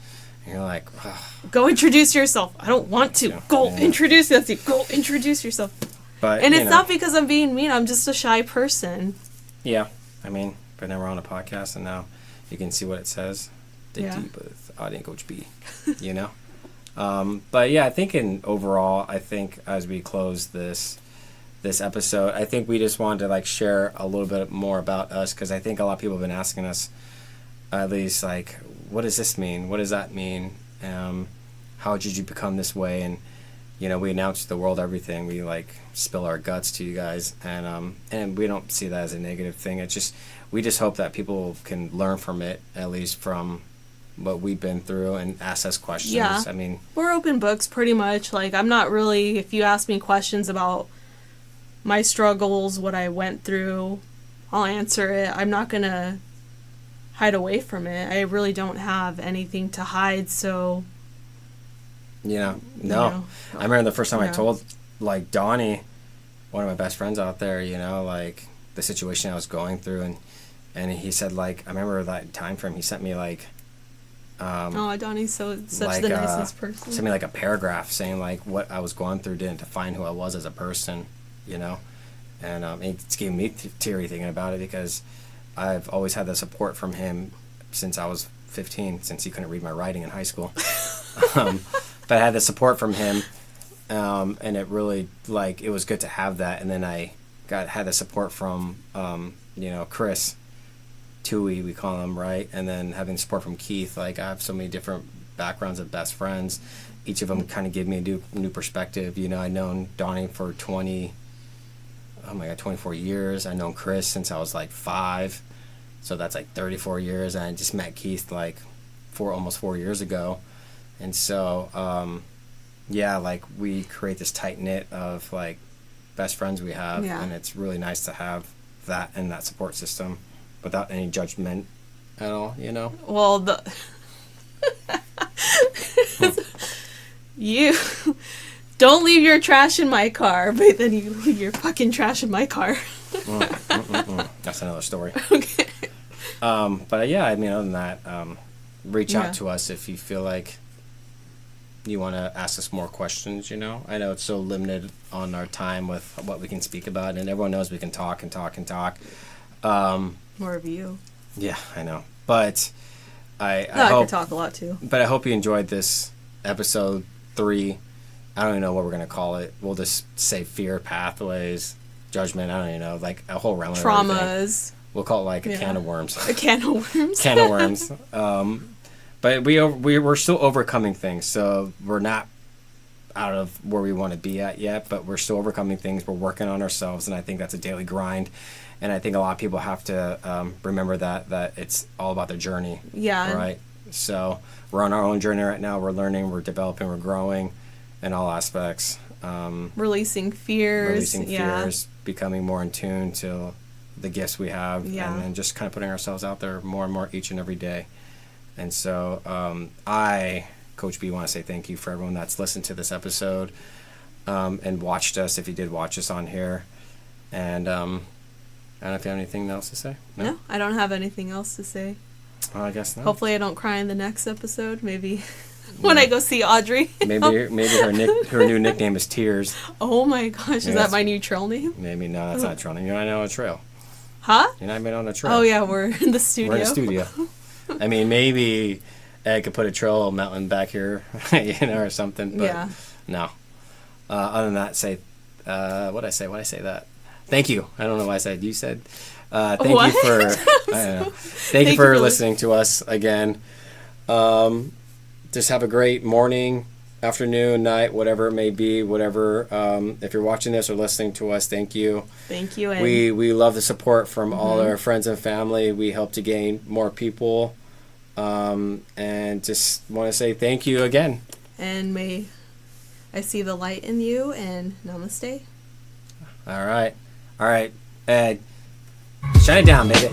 And you're like, ugh. Go introduce yourself. I don't want to. Go introduce yourself. Go introduce yourself. But, and it's not because I'm being mean. I'm just a shy person. Yeah. I mean, but now we're on a podcast, and now you can see what it says. Dig deep with Audience Coach B. You know? But yeah, I think overall, I think as we close this episode, I think we just wanted to like share a little bit more about us, because I think a lot of people have been asking us, at least, like, what does this mean? What does that mean? How did you become this way? And you know, we announce to the world everything. We like spill our guts to you guys, and we don't see that as a negative thing. It's just, we just hope that people can learn from it, at least from what we've been through, and ask us questions. Yeah. I mean, we're open books pretty much. Like, I'm not really, if you ask me questions about my struggles, what I went through, I'll answer it. I'm not gonna hide away from it. I really don't have anything to hide, so... No. I remember the first time I told, like, Donnie, one of my best friends out there, like, the situation I was going through, and he said, like, I remember that time frame, he sent me, like... Donnie's such like, the nicest person. Sent me, like, a paragraph saying, like, what I was going through didn't define who I was as a person, And it's giving me teary thinking about it because I've always had the support from him since I was 15, since he couldn't read my writing in high school. But I had the support from him, and it really, like, it was good to have that. And then I had the support from, Chris, Tui, we call him, right? And then having support from Keith. Like, I have so many different backgrounds of best friends. Each of them kind of give me a new perspective. I've known Donnie for 24 years. I've known Chris since I was like 5. So that's like 34 years. And I just met Keith like almost 4 years ago. And so, like we create this tight knit of like best friends we have. Yeah. And it's really nice to have that and that support system without any judgment at all, Well, you don't leave your trash in my car, but then you leave your fucking trash in my car. That's another story. Okay. But yeah, I mean, other than that, reach out to us if you feel like you want to ask us more questions, I know it's so limited on our time with what we can speak about, and everyone knows we can talk and talk and talk. More of you. Yeah, I know. But I could talk a lot too. But I hope you enjoyed this episode 3. I don't even know what we're going to call it. We'll just say fear, pathways, judgment. I don't even know. Like a whole realm of traumas. Everything. We'll call it like a can of worms. A can of worms. Can of worms. But we're still overcoming things. So we're not out of where we want to be at yet, but we're still overcoming things. We're working on ourselves, and I think that's a daily grind. And I think a lot of people have to remember that it's all about the journey. Yeah. Right? So we're on our own journey right now. We're learning, we're developing, we're growing in all aspects. Releasing fears. Becoming more in tune to the gifts we have, and just kind of putting ourselves out there more and more each and every day. And so I, Coach B, want to say thank you for everyone that's listened to this episode and watched us, if you did watch us on here. And I don't know if you have anything else to say. No, I don't have anything else to say. Well, I guess not. Hopefully I don't cry in the next episode. Maybe when I go see Audrey. maybe her new nickname is Tears. Oh my gosh, is that my new trail name? Maybe no, that's not a trail name. You're not on a trail. Huh? You're not even on a trail. Oh yeah, we're in the studio. We're in the studio. I mean, maybe Ed could put a trail mountain back here, or something. But no. Other than that, say what'd I say? Why'd I say that? Thank you. I don't know why I said. You said. Thank you for. I don't know. Thank you for listening to us again. Just have a great morning, afternoon, night, whatever it may be. Whatever. If you're watching this or listening to us, thank you. Thank you. And We love the support from all our friends and family. We hope to gain more people, and just want to say thank you again. And may I see the light in you. And namaste. All right, Ed. Shut it down, baby.